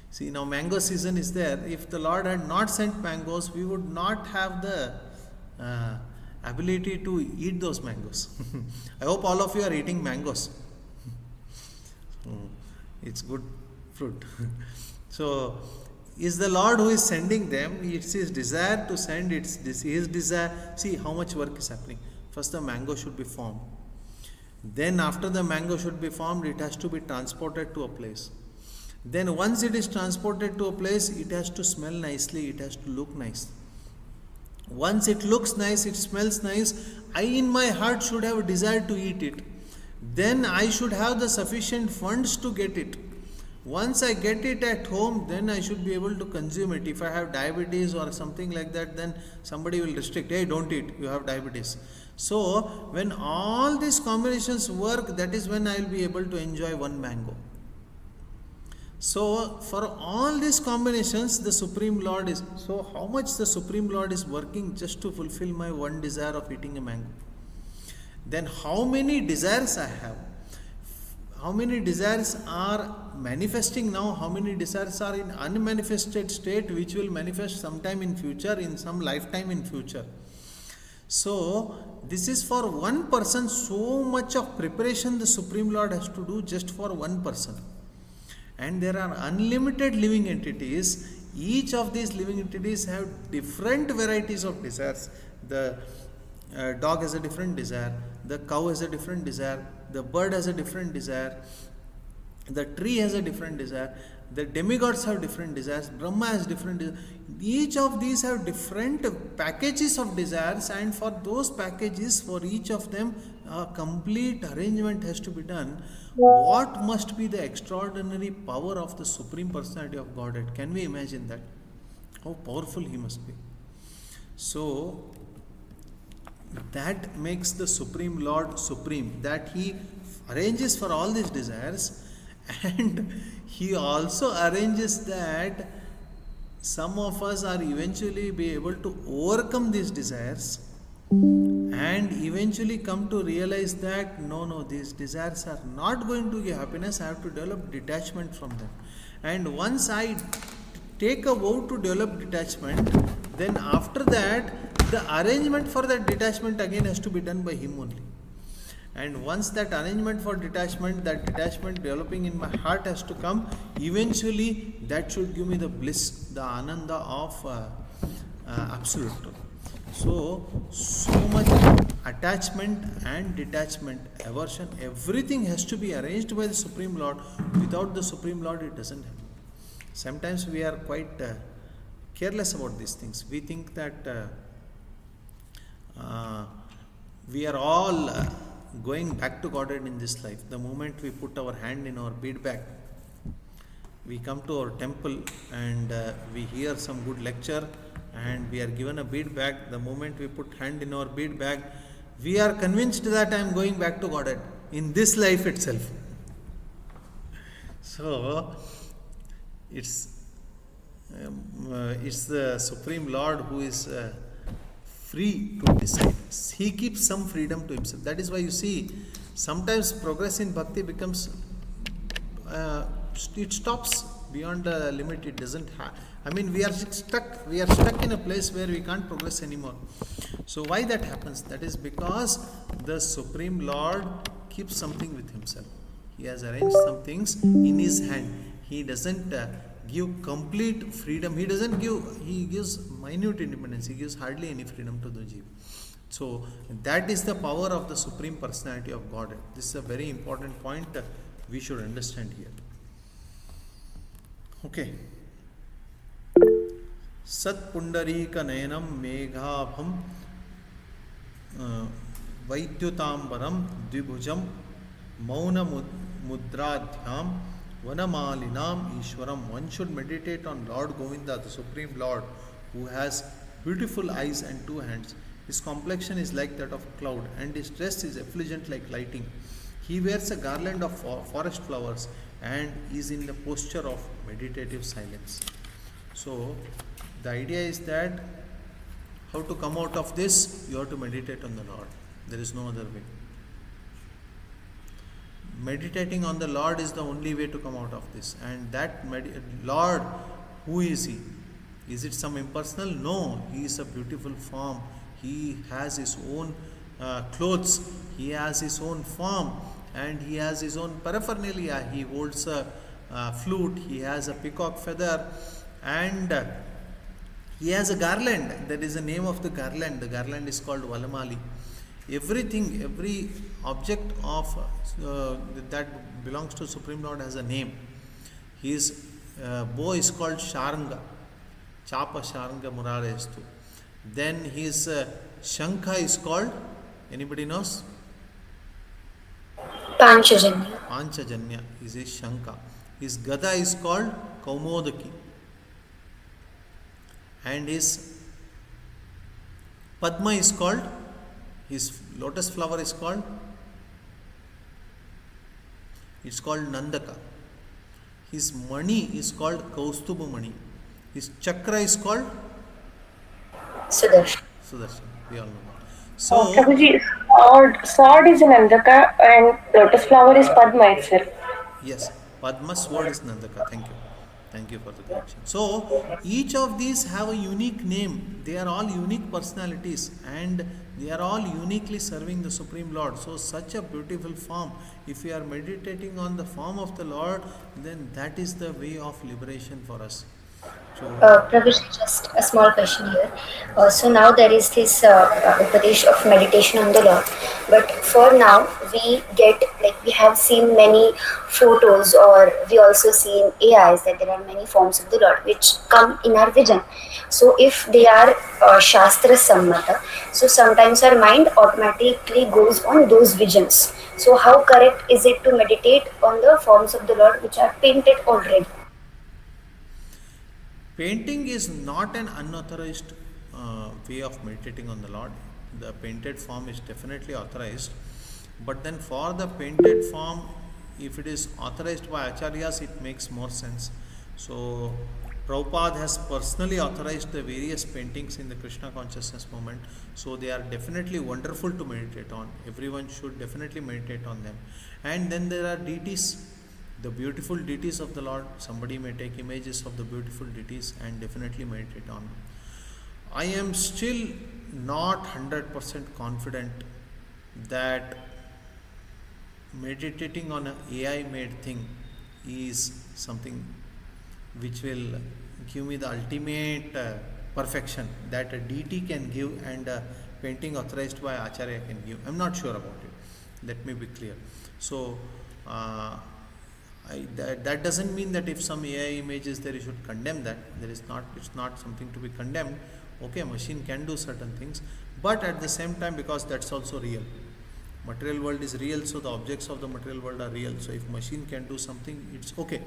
See, now mango season is there. If the Lord had not sent mangoes, we would not have the ability to eat those mangoes. I hope all of you are eating mangoes. It's good fruit. So, is the Lord who is sending them. It's His desire to send. It's His desire. See how much work is happening. First, the mango should be formed. Then, after the mango should be formed, it has to be transported to a place. Then, once it is transported to a place, it has to smell nicely. It has to look nice. Once it looks nice, it smells nice, I in my heart should have a desire to eat it. Then I should have the sufficient funds to get it. Once I get it at home, then I should be able to consume it. If I have diabetes or something like that, then somebody will restrict, hey, don't eat, you have diabetes. So when all these combinations work, that is when I will be able to enjoy one mango. So for all these combinations, the Supreme Lord is, so how much the Supreme Lord is working just to fulfill my one desire of eating a mango? Then how many desires I have? How many desires are manifesting now? How many desires are in unmanifested state, which will manifest sometime in future, in some lifetime in future? So this is for one person. So much of preparation the Supreme Lord has to do just for one person. And there are unlimited living entities. Each of these living entities have different varieties of desires. The dog has a different desire, the cow has a different desire, the bird has a different desire, the tree has a different desire, the demigods have different desires, Brahma has different desires. Each of these have different packages of desires, and for those packages, for each of them, a complete arrangement has to be done. What must be the extraordinary power of the Supreme Personality of Godhead? Can we imagine that? How powerful He must be. So, that makes the Supreme Lord supreme, that He arranges for all these desires, and He also arranges that some of us are eventually be able to overcome these desires and eventually come to realize that no, these desires are not going to give happiness. I have to develop detachment from them. And once I take a vow to develop detachment, then after that the arrangement for that detachment again has to be done by Him only. And once that arrangement for detachment, that detachment developing in my heart has to come, eventually that should give me the bliss, the ananda of absolute truth. So much attachment and detachment, aversion, everything has to be arranged by the Supreme Lord. Without the Supreme Lord, it doesn't happen. Sometimes we are quite careless about these things. We think that we are all going back to Godhead in this life. The moment we put our hand in our bead bag, we come to our temple and we hear some good lecture and we are given a bead bag. The moment we put hand in our bead bag, we are convinced that I am going back to Godhead in this life itself. So it's the Supreme Lord who is free to decide. He keeps some freedom to Himself. That is why you see sometimes progress in bhakti becomes it stops beyond a limit. It doesn't have. I mean, we are stuck in a place where we can't progress anymore. So why that happens? That is because the Supreme Lord keeps something with Himself. He has arranged some things in His hand. He doesn't give complete freedom. He gives minute independence. He gives hardly any freedom to the jiva. So that is the power of the Supreme Personality of Godhead. This is a very important point we should understand here. Okay. Sat Pundarika Nayanam Meghabham Vaidyutambaram Dvibhujam Mauna Mudradhyam Vanamalinam Ishwaram. One should meditate on Lord Govinda, the Supreme Lord, who has beautiful eyes and two hands. His complexion is like that of a cloud, and his dress is effulgent like lighting. He wears a garland of forest flowers and is in the posture of meditative silence. So, the idea is that how to come out of this? You have to meditate on the Lord. There is no other way. Meditating on the Lord is the only way to come out of this. And that Lord, who is He? Is it some impersonal? No, He is a beautiful form. He has His own clothes. He has His own form. And He has His own paraphernalia. He holds a flute. He has a peacock feather. And He has a garland. That is the name of the garland. The garland is called Valamali. Every object of that belongs to Supreme Lord has a name. His bow is called Sharanga. Chapa Sharanga Murarestu. Then his Shankha is called, anybody knows? Panchajanya. Panchajanya is his Shankha. His Gada is called Kaumodaki. And his Padma is called, his lotus flower is called, it's called Nandaka. His mani is called Kaustuba Mani. His chakra is called Sudarshan. Sudarshan. We all know that. Prabhuji, sword is Nandaka and lotus flower is Padma itself. Yes, Padma sword is Nandaka. Thank you. Thank you for the correction. So each of these have a unique name. They are all unique personalities and they are all uniquely serving the Supreme Lord. So such a beautiful form. If we are meditating on the form of the Lord, then that is the way of liberation for us. So, Prabhuji, just a small question here. So now there is this Upadesh of meditation on the Lord, but for now we have seen many photos, or we also see in AIs that there are many forms of the Lord which come in our vision. So if they are Shastra Sammata, so sometimes our mind automatically goes on those visions. So how correct is it to meditate on the forms of the Lord which are painted already? painting is not an unauthorized way of meditating on the Lord. The painted form is definitely authorized, but then for the painted form, if it is authorized by acharyas, it makes more sense. So, Prabhupada has personally authorized the various paintings in the Krishna consciousness movement, so they are definitely wonderful to meditate on. Everyone should definitely meditate on them. And then there are deities, the beautiful deities of the Lord. Somebody may take images of the beautiful deities and definitely meditate on. I am still not 100% confident that meditating on an AI made thing is something which will give me the ultimate perfection that a deity can give and a painting authorized by Acharya can give. I'm not sure about it. Let me be clear. So, that doesn't mean that if some AI image is there, you should condemn that. It's not something to be condemned. Okay, machine can do certain things, but at the same time, because that's also real. Material world is real, so the objects of the material world are real. So if machine can do something, it's okay.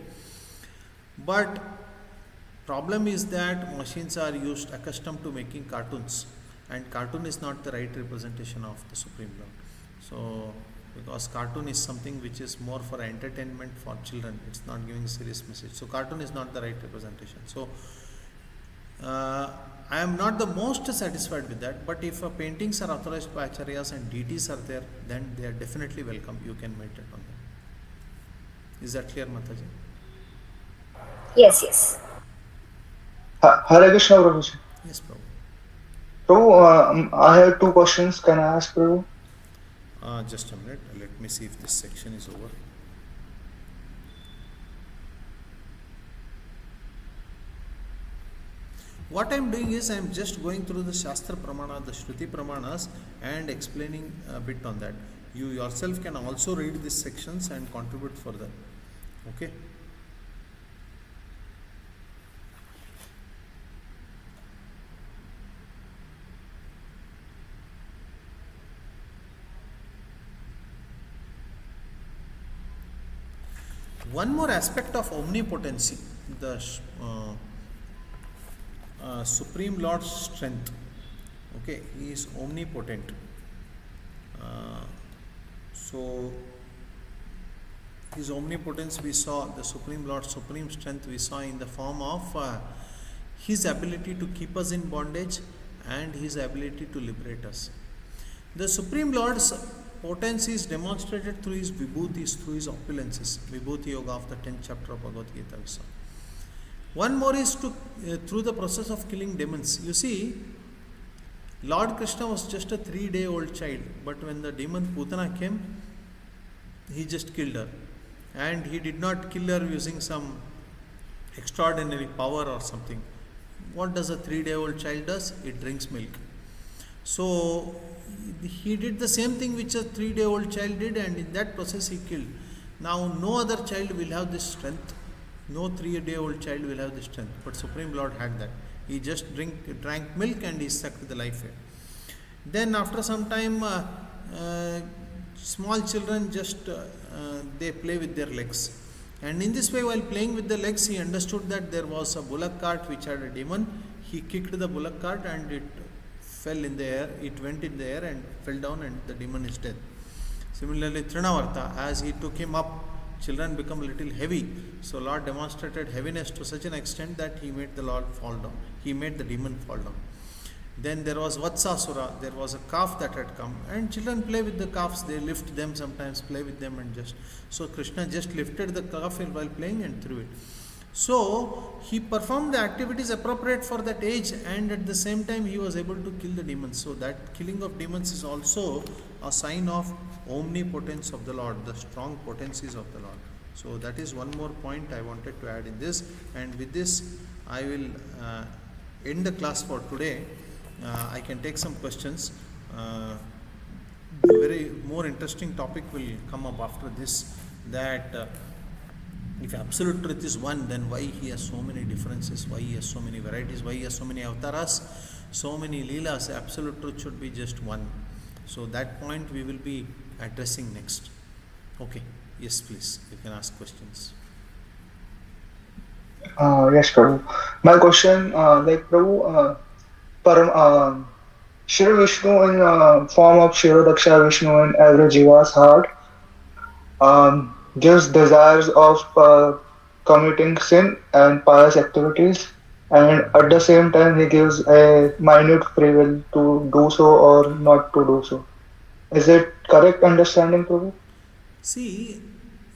But problem is that machines are accustomed to making cartoons, and cartoon is not the right representation of the Supreme Lord. So because cartoon is something which is more for entertainment for children, it's not giving a serious message. So cartoon is not the right representation. So I am not the most satisfied with that, but if paintings are authorized by acharyas and deities are there, then they are definitely welcome. You can meditate on them. Is that clear, Mataji? Yes, yes. Hare Krishna, Prabhuji. Yes, Prabhu. Prabhu, I have two questions. Can I ask, Prabhu? Just a minute. Let me see if this section is over. What I am doing is I am just going through the Shastra Pramana, the Shruti Pramanas, and explaining a bit on that. You yourself can also read these sections and contribute further. Okay. One more aspect of omnipotency, the Supreme Lord's strength. Okay, He is omnipotent. So His omnipotence we saw, the Supreme Lord's supreme strength we saw in the form of His ability to keep us in bondage and His ability to liberate us. The Supreme Lord's potency is demonstrated through His vibhutis, through His opulences. Vibhuti Yoga of the 10th chapter of Bhagavad Gita we saw. One more is through the process of killing demons. You see, Lord Krishna was just a 3-day-old child, but when the demon Putana came, He just killed her. And He did not kill her using some extraordinary power or something. What does a 3-day-old child does? It drinks milk. So He did the same thing which a 3-day-old child did, and in that process He killed. Now no other child will have this strength. No 3-day-old child will have this strength, but Supreme Lord had that. He just drank milk and He sucked the life in. Then after some time, small children just they play with their legs, and in this way, while playing with the legs, He understood that there was a bullock cart which had a demon. He kicked the bullock cart and it fell in the air. It went in the air and fell down, and the demon is dead. Similarly, Trinavarta, as he took him up children become a little heavy. So Lord demonstrated heaviness to such an extent that he made the Lord fall down. He made the demon fall down. Then there was Vatsasura, there was a calf that had come, and children play with the calves, they lift them sometimes, play with them, and just so Krishna just lifted the calf while playing and threw it. So he performed the activities appropriate for that age, and at the same time he was able to kill the demons. So that killing of demons is also a sign of omnipotence of the Lord, the strong potencies of the Lord. So that is one more point I wanted to add in this, and with this I will end the class for today. I can take some questions. Very more interesting topic will come up after this, that if absolute truth is one, then why he has so many differences, why he has so many varieties, why he has so many avtaras, so many leelas. Absolute truth should be just one. So that point we will be addressing next. Okay, yes, please, you can ask questions. Yes, Prabhu. My question, Prabhu, Shri Vishnu in form of Shirodaksha Vishnu in every Jiva's heart gives desires of committing sin and pious activities, and at the same time he gives a minute free will to do so or not to do so. Is it correct understanding, Prabhu? See,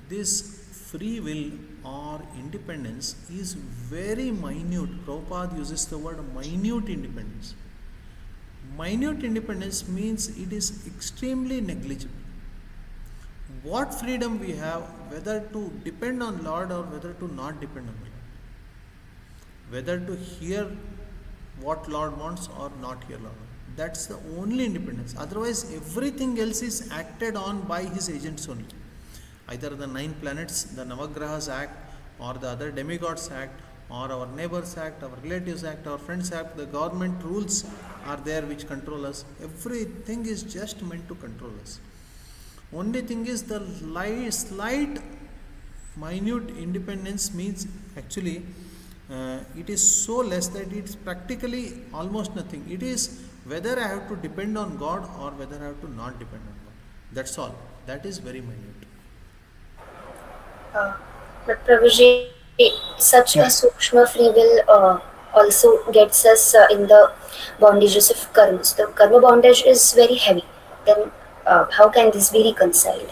this free will or independence is very minute. Prabhupada uses the word minute independence. Minute independence means it is extremely negligible. What freedom we have, whether to depend on Lord or whether to not depend on Lord, whether to hear what Lord wants or not hear Lord. That's the only independence. Otherwise, everything else is acted on by his agents only. Either the 9 planets, the Navagrahas act, or the other demigods act, or our neighbors act, our relatives act, our friends act, the government rules are there which control us. Everything is just meant to control us. Only thing is the slight minute independence means actually it is so less that it's practically almost nothing. It is whether I have to depend on God or whether I have to not depend on God. That's all. That is very minute. But Prabhuji, such a sukshma free will also gets us in the bondages of karmas. The karma bondage is very heavy. Then how can this be reconciled?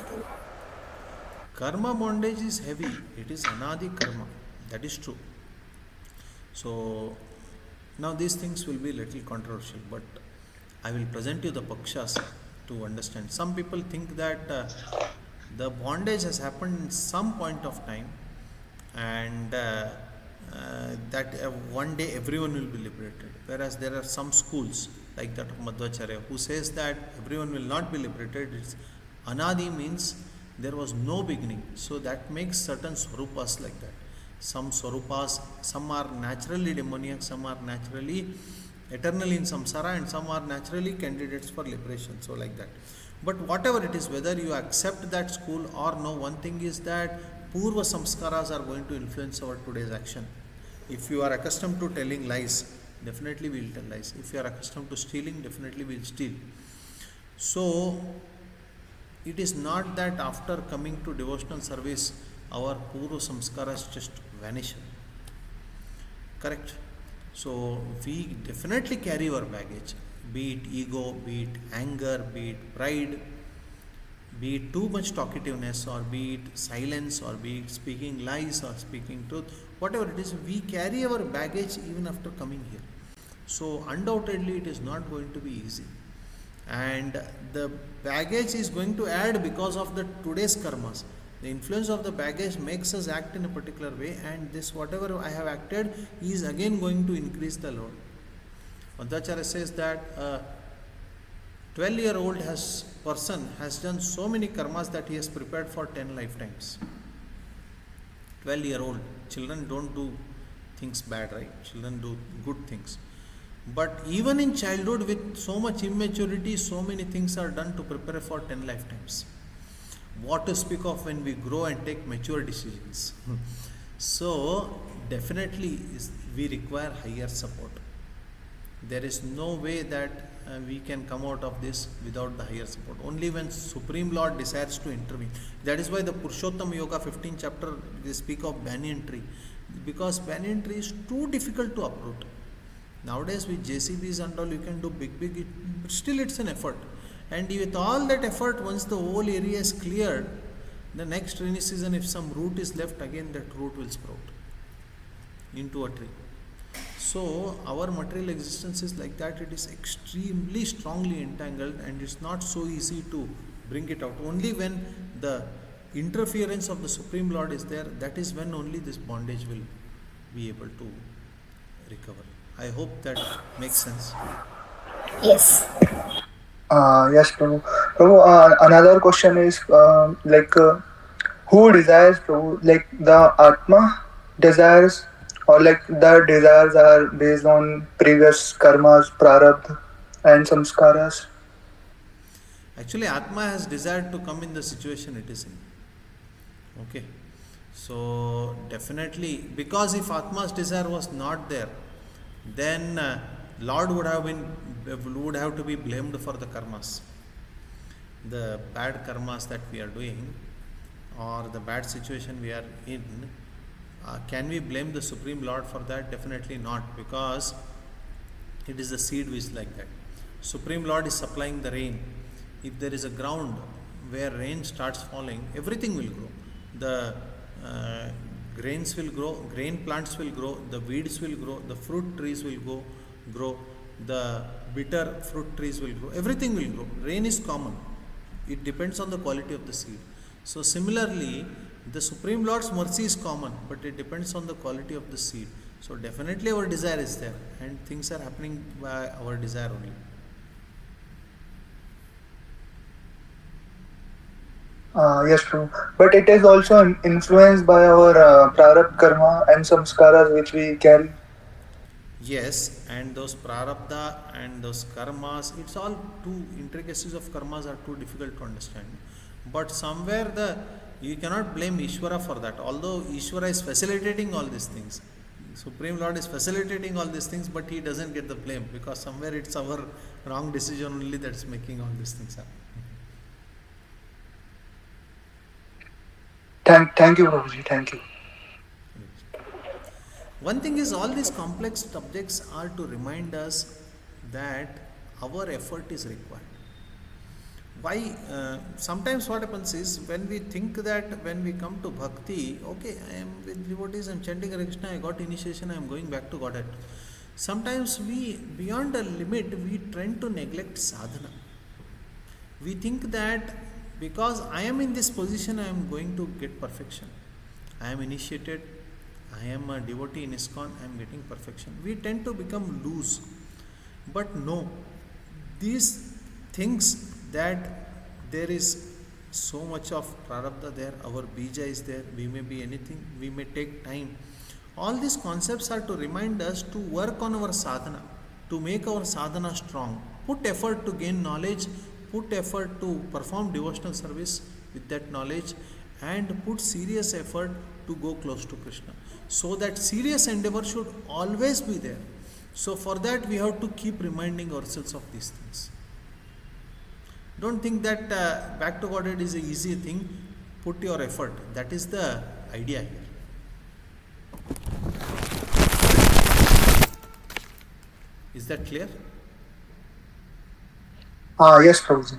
Karma bondage is heavy. It is anadi karma. That is true. So now these things will be little controversial, but I will present you the pakshas to understand. Some people think that the bondage has happened in some point of time, and that one day everyone will be liberated. Whereas there are some schools like that of Madhvacharya who says that everyone will not be liberated. It's anadi means there was no beginning. So that makes certain swarupas like that. Some swarupas, some are naturally demoniac, some are naturally eternally in samsara, and some are naturally candidates for liberation. So like that. But whatever it is, whether you accept that school or no, one thing is that purva samskaras are going to influence our today's action. If you are accustomed to telling lies, definitely we will tell lies. If you are accustomed to stealing, definitely we will steal. So it is not that after coming to devotional service, our purva samskaras just vanish. Correct? So we definitely carry our baggage, be it ego, be it anger, be it pride, be it too much talkativeness, or be it silence, or be it speaking lies or speaking truth, whatever it is, we carry our baggage even after coming here. So undoubtedly it is not going to be easy, and the baggage is going to add because of the today's karmas. The influence of the baggage makes us act in a particular way, and this whatever I have acted is again going to increase the load. Madhvacharya says that a 12-year-old person has done so many karmas that he has prepared for 10 lifetimes. 12-year-old children don't do things bad, right? Children do good things. But even in childhood, with so much immaturity, so many things are done to prepare for 10 lifetimes. What to speak of when we grow and take mature decisions? So definitely we require higher support. There is no way that we can come out of this without the higher support. Only when Supreme Lord decides to intervene. That is why the Purushottam Yoga 15th chapter, they speak of banyan tree, because banyan tree is too difficult to uproot. Nowadays with JCBs and all you can do big, but still it's an effort. And with all that effort, once the whole area is cleared, the next rainy season, if some root is left, again that root will sprout into a tree. So our material existence is like that. It is extremely strongly entangled, and it's not so easy to bring it out. Only when the interference of the Supreme Lord is there, that is when only this bondage will be able to recover. I hope that makes sense. Yes. Yes, Prabhu. Prabhu, another question is who desires, Prabhu? Like the Atma desires, or like the desires are based on previous karmas, prarabdha, and samskaras? Actually, Atma has desired to come in the situation it is in. Okay. So definitely, because if Atma's desire was not there, then Lord would have to be blamed for the karmas, the bad karmas that we are doing, or the bad situation we are in. Can we blame the Supreme Lord for that? Definitely not, because it is the seed which is like that. Supreme Lord is supplying the rain. If there is a ground where rain starts falling, everything will grow. The grains will grow, grain plants will grow, the weeds will grow, the fruit trees will grow, the bitter fruit trees will grow, everything will grow. Rain is common. It depends on the quality of the seed. So similarly, the Supreme Lord's mercy is common, but it depends on the quality of the seed. So definitely our desire is there, and things are happening by our desire only. Yes, true. But it is also influenced by our prarabdha karma and samskaras which we carry. Yes, and those prarabdha and those karmas, it's all too, intricacies of karmas are too difficult to understand. But somewhere you cannot blame Ishvara for that. Although Ishvara is facilitating all these things, Supreme Lord is facilitating all these things, but he doesn't get the blame, because somewhere it's our wrong decision only that's making all these things happen. Thank you, Prabhuji. Thank you. One thing is, all these complex subjects are to remind us that our effort is required. Why? Sometimes what happens is, when we think that when we come to bhakti, okay, I am with devotees, I am chanting Hare Krishna, I got initiation, I am going back to Godhead. Sometimes we, beyond a limit, we tend to neglect sadhana. We think that because I am in this position, I am going to get perfection. I am initiated, I am a devotee in ISKCON, I am getting perfection. We tend to become loose. But no, these things that there is so much of prarabdha there, our bija is there, we may be anything, we may take time. All these concepts are to remind us to work on our sadhana, to make our sadhana strong, put effort to gain knowledge, put effort to perform devotional service with that knowledge, and put serious effort to go close to Krishna. So that serious endeavor should always be there. So for that we have to keep reminding ourselves of these things. Don't think that back to Godhead is an easy thing. Put your effort. That is the idea here. Is that clear? Yes, Prabhuji.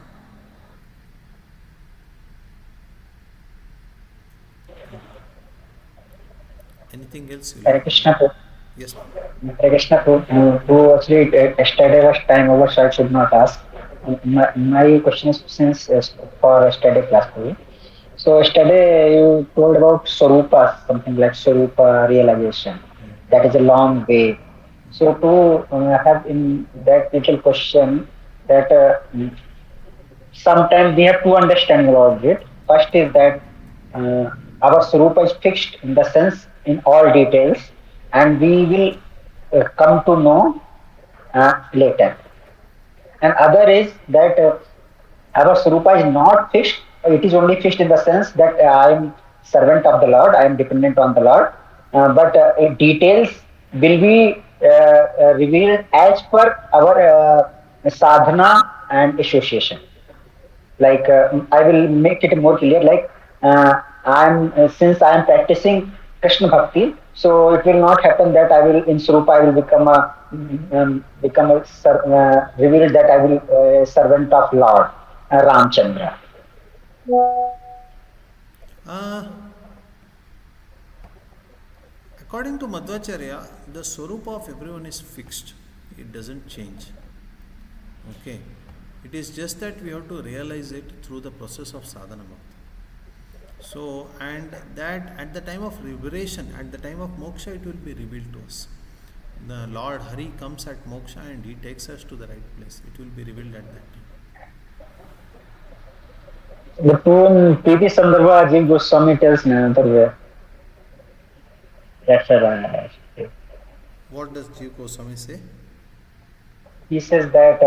Anything else? Hare Krishna. Yes. Hare Krishna. Who actually yesterday was time over, so I should not ask. My question is since for yesterday class. So yesterday you told about Swarupa, something like Swarupa realization. That is a long way. So to have in that little question that sometimes we have two understanding about it. First is that our Swarupa is fixed in the sense in all details, and we will come to know later. And other is that our Swarupa is not fixed. It is only fixed in the sense that I am servant of the Lord, I am dependent on the Lord, but details will be revealed as per our sadhana and association. Like I will make it more clear. Like I'm since I am practicing Krishna bhakti, so it will not happen that I will in Swarup I will become a revealed that I will servant of Lord Ramchandra. Uh, According to Madhvacharya, the Swarupa of everyone is fixed. It doesn't change. Okay. It is just that we have to realize it through the process of sadhana bhakti. So, and that at the time of liberation, at the time of moksha, it will be revealed to us. The Lord Hari comes at moksha and he takes us to the right place. It will be revealed at that time. The poem P.P. Sandarbha Ajay Goswami tells in another way. That's a What does Jiv Goswami say? he says that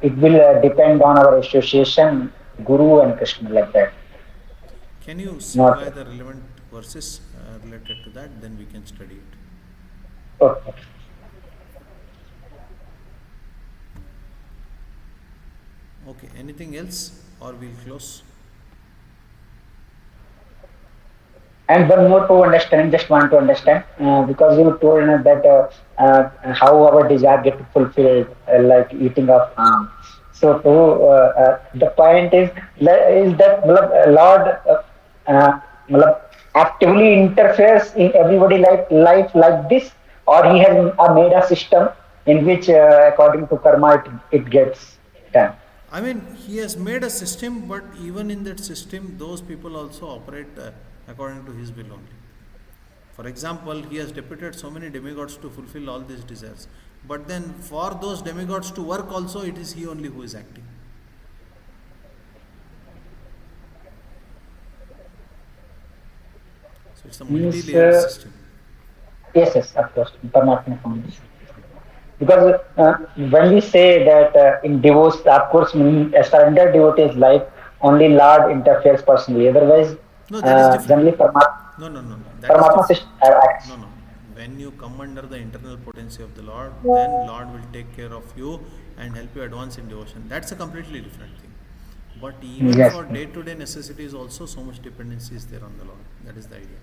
it will depend on our association, Guru and Krishna, like that. Can you Not supply the relevant verses related to that? Then we can study it. okay. Okay, anything else or we'll close? And one more to understand, just want to understand, because you told that how our desire get fulfilled, like eating of harm. So the point is that Lord matlab, actively interferes in everybody life like this, or he has made a system in which, according to karma, it gets done. I mean, he has made a system, but even in that system, those people also operate according to his will only. For example, he has deputed so many demigods to fulfill all these desires. But then, for those demigods to work also, it is he only who is acting. So, it's a multi Means, layered system. yes, of course, Paramatma foundation. Because when we say that in divorce, of course, a surrender devotee's life, only Lord interferes personally. Otherwise, No, that is different. generally No. That is Paramatma different. acts. No. When you come under the internal potency of the Lord, then Lord will take care of you and help you advance in devotion. That's a completely different thing. But even Yes, for day-to-day necessities, also so much dependency is there on the Lord. That is the idea.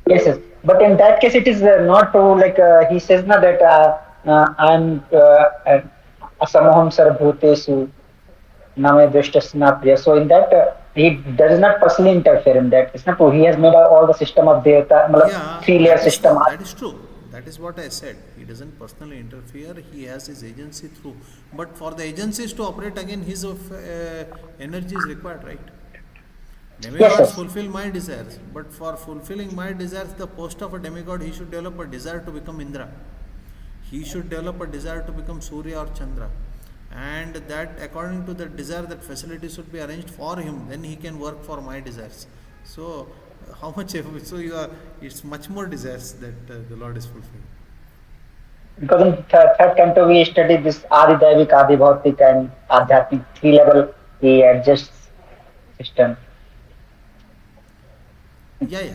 yes. But in that case, it is not to like he says na that I'm asamoham sarvbhutesu name dveshtasna priya. So in that he does not personally interfere in that. It's not true. He has made all the system of Devata, matlab, Yeah, three-layer that is system. true. That is true. That is what I said. He doesn't personally interfere. He has his agency through. But for the agencies to operate again, his energy is required, right? Yes, Demigods yes. fulfill my desires, but for fulfilling my desires, the post of a demigod, he should develop a desire to become Indra. He should develop a desire to become Surya or Chandra. And that, according to the desire, that facilities should be arranged for him, then he can work for my desires. So, how much? So, it's much more desires that the Lord is fulfilling. Because in third canto we study this Adi Daivik, Adi Bhautik and Adhyatmic three level he adjusts system. Yeah.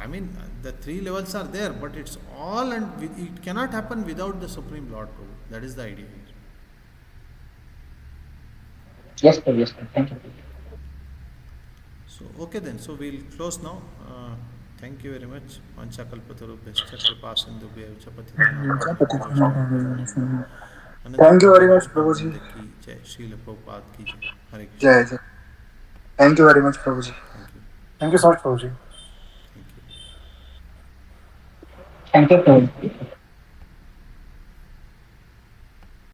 I mean, the three levels are there, but it's all and it cannot happen without the Supreme Lord. Prabhu. That is the idea here. Yes, sir, yes, sir. Thank you. So, okay then. So, we'll close now. Thank you very much. Vanchakalpatarubhyascha kripa sindhubhya chapatitanam pavanabhyo Thank you Ananta very Guru much, Paramananda Prabhuji. ki jai, Srila Prabhupada ki jai. Hare Krishna. Jai Jai. Thank you very much, Prabhuji. Thank you. Thank you so much, Prabhuji. Thank you. Thank you.